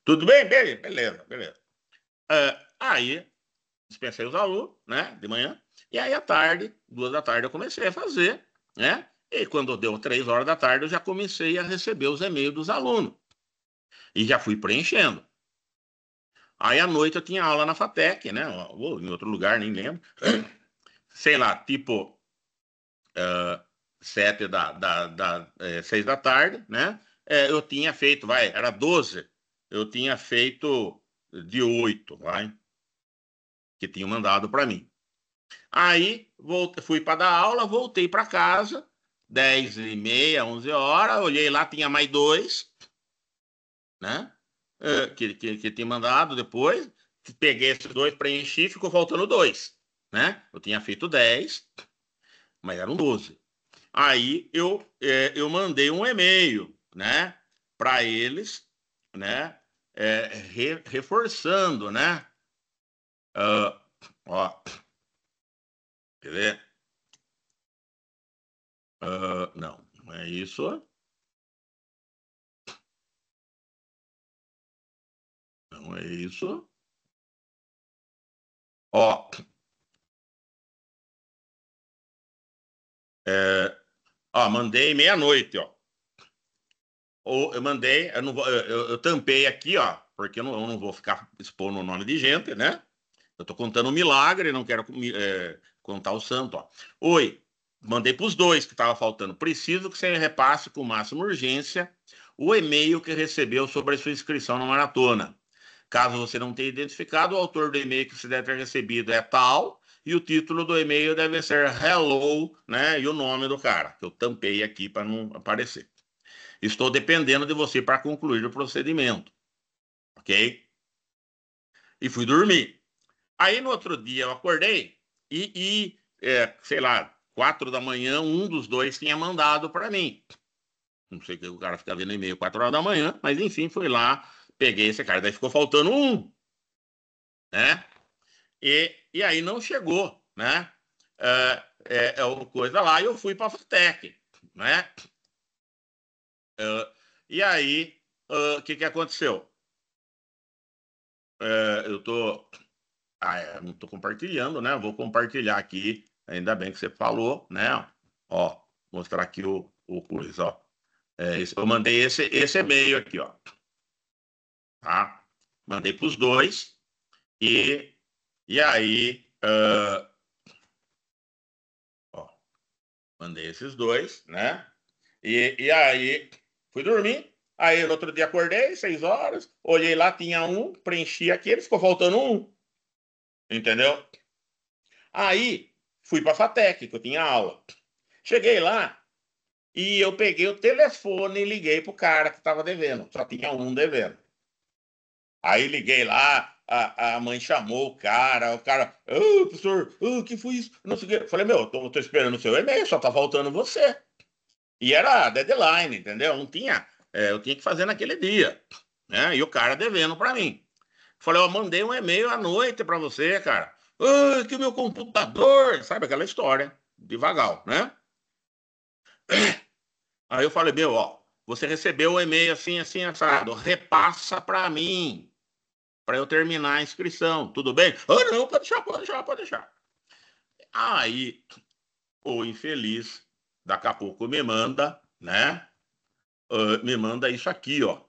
Tudo bem? Beleza, beleza. Aí, dispensei os alunos, né, de manhã, e aí à tarde, 2 da tarde, eu comecei a fazer, né, e quando deu 3 horas da tarde, eu já comecei a receber os e-mails dos alunos, e já fui preenchendo. Aí à noite eu tinha aula na FATEC, né, ou em outro lugar, nem lembro, sei lá, tipo 6 da tarde, né, eu tinha feito, era 12, eu tinha feito de 8, que tinham mandado para mim. Aí fui para dar aula, voltei para casa, 10:30, 11 horas, olhei lá, tinha mais 2, né? Que tinha mandado depois. Peguei esses 2, preenchi, ficou faltando 2, né? Eu tinha feito 10, mas eram 12. Aí eu mandei um e-mail, né? Para eles, né? Reforçando, né? Uh, ó, quer ver? Não, não é isso. Não é isso. Ó, mandei meia-noite, ó. Ou eu mandei, eu, não vou, eu tampei aqui, ó, porque eu não vou ficar expondo o nome de gente, né? Eu tô contando um milagre, não quero contar o santo, ó. Oi, mandei para os 2 que tava faltando. Preciso que você repasse com máxima urgência o e-mail que recebeu sobre a sua inscrição na maratona. Caso você não tenha identificado, o autor do e-mail que você deve ter recebido é tal, e o título do e-mail deve ser Hello, né? E o nome do cara, que eu tampei aqui para não aparecer. Estou dependendo de você para concluir o procedimento, ok? E fui dormir. Aí no outro dia eu acordei sei lá, 4 da manhã, um dos 2 tinha mandado para mim. Não sei que o cara fica vendo e-mail 4 horas da manhã, mas enfim, fui lá, peguei esse cara. Daí ficou faltando um, né? E aí não chegou, né? O coisa lá, e eu fui para a FATEC, né? E aí, o que aconteceu? Eu tô, não tô compartilhando, né? Vou compartilhar aqui, ainda bem que você falou, né? Ó, mostrar aqui o coisa, ó. Eu mandei esse e-mail aqui, ó, tá? Mandei para os 2 e aí, ó, mandei esses 2, né? E aí fui dormir. Aí no outro dia acordei, 6 horas, olhei lá, tinha um, preenchi aquele, ficou faltando um. entendeu? Aí fui para a FATEC, que eu tinha aula. Cheguei lá e eu peguei o telefone e liguei pro cara que estava devendo. Só tinha um devendo. Aí liguei lá, a mãe chamou o cara, professor, que foi isso? Não sei o quê. Eu falei, meu, tô esperando o seu e-mail, só tá faltando você. E era deadline, entendeu? Não tinha, eu tinha que fazer naquele dia, né? E o cara devendo para mim. Falei, eu mandei um e-mail à noite para você, cara. Que o meu computador, sabe aquela história, devagar, né? Aí eu falei, meu, ó, você recebeu o e-mail assim, assim, assado, repassa para mim, para eu terminar a inscrição, tudo bem? Não, pode deixar, pode deixar, pode deixar. Aí o infeliz, daqui a pouco me manda, né? Me manda isso aqui, ó.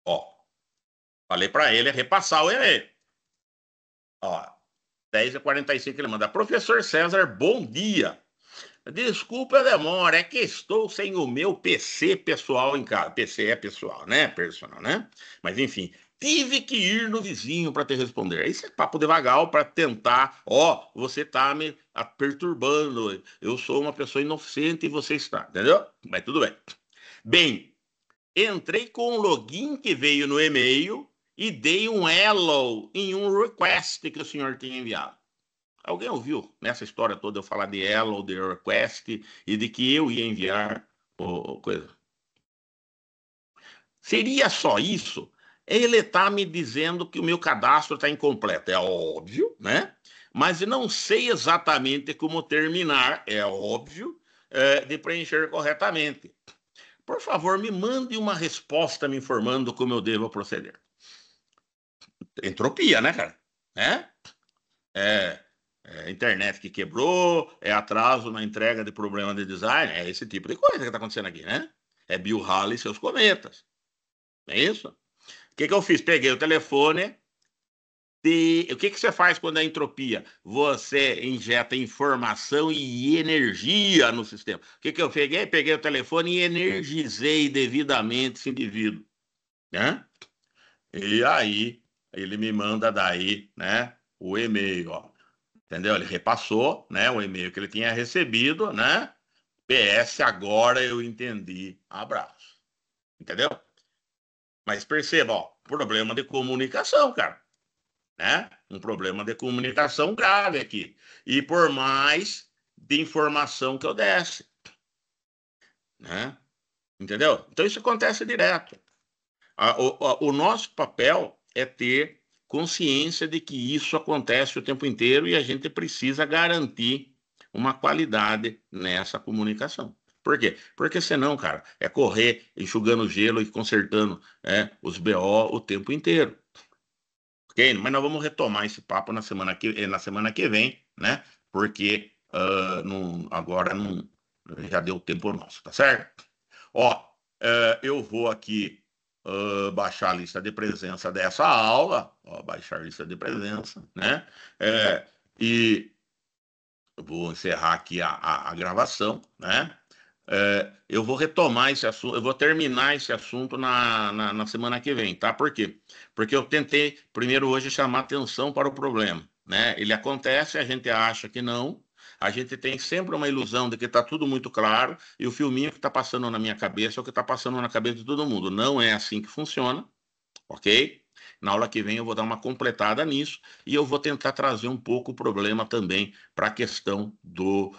Ó, falei para ele repassar o e-mail. Ó, 10h45 ele manda. Professor César, bom dia. Desculpa a demora, é que estou sem o meu PC pessoal em casa. PC é pessoal, né? Personal, né? Mas enfim, tive que ir no vizinho para te responder. Isso é papo devagar para tentar. Ó, você tá me perturbando. Eu sou uma pessoa inocente e você está, entendeu? Mas tudo bem. Bem, entrei com o login que veio no e-mail e dei um hello em um request que o senhor tinha enviado. Alguém ouviu nessa história toda eu falar de hello, de request e de que eu ia enviar coisa? Seria só isso? Ele está me dizendo que o meu cadastro está incompleto. É óbvio, né? Mas não sei exatamente como terminar, é óbvio, de preencher corretamente. Por favor, me mande uma resposta me informando como eu devo proceder. Entropia, né, cara? Né? É, internet que quebrou, é atraso na entrega de problema de design, é esse tipo de coisa que está acontecendo aqui, né? É Bill Haley e seus cometas. É isso? O que eu fiz? Peguei o telefone. O que você faz quando é entropia? Você injeta informação e energia no sistema. O que eu peguei? Peguei o telefone e energizei devidamente esse indivíduo, né? E aí ele me manda daí, né, o e-mail, ó. Entendeu? Ele repassou, né, o e-mail que ele tinha recebido, né? PS, agora eu entendi. Abraço. Entendeu? Mas perceba, ó, problema de comunicação, cara, né? Um problema de comunicação grave aqui. E por mais de informação que eu desse, né? Entendeu? Então isso acontece direto. O nosso papel é ter consciência de que isso acontece o tempo inteiro e a gente precisa garantir uma qualidade nessa comunicação. Por quê? Porque senão, cara, é correr enxugando gelo e consertando os BO o tempo inteiro. Ok? Mas nós vamos retomar esse papo na semana que vem, né? Porque agora não, já deu tempo nosso, tá certo? Ó, eu vou aqui baixar a lista de presença dessa aula, ó, baixar a lista de presença, né? E vou encerrar aqui a gravação, né? Eu vou retomar esse assunto, eu vou terminar esse assunto na semana que vem, tá? Por quê? Porque eu tentei, primeiro hoje, chamar atenção para o problema, né? Ele acontece, a gente acha que não, a gente tem sempre uma ilusão de que está tudo muito claro, e o filminho que está passando na minha cabeça é o que está passando na cabeça de todo mundo. Não é assim que funciona, ok? Na aula que vem eu vou dar uma completada nisso e eu vou tentar trazer um pouco o problema também para a questão do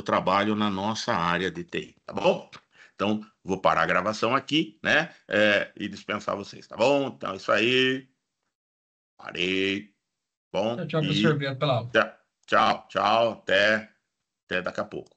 trabalho na nossa área de TI, tá bom? Então, vou parar a gravação aqui, né? E dispensar vocês, tá bom? Então, é isso aí. Parei. Tchau, Bom, tchau, professor. e Obrigado pela aula. tchau, tchau, tchau. Até daqui a pouco.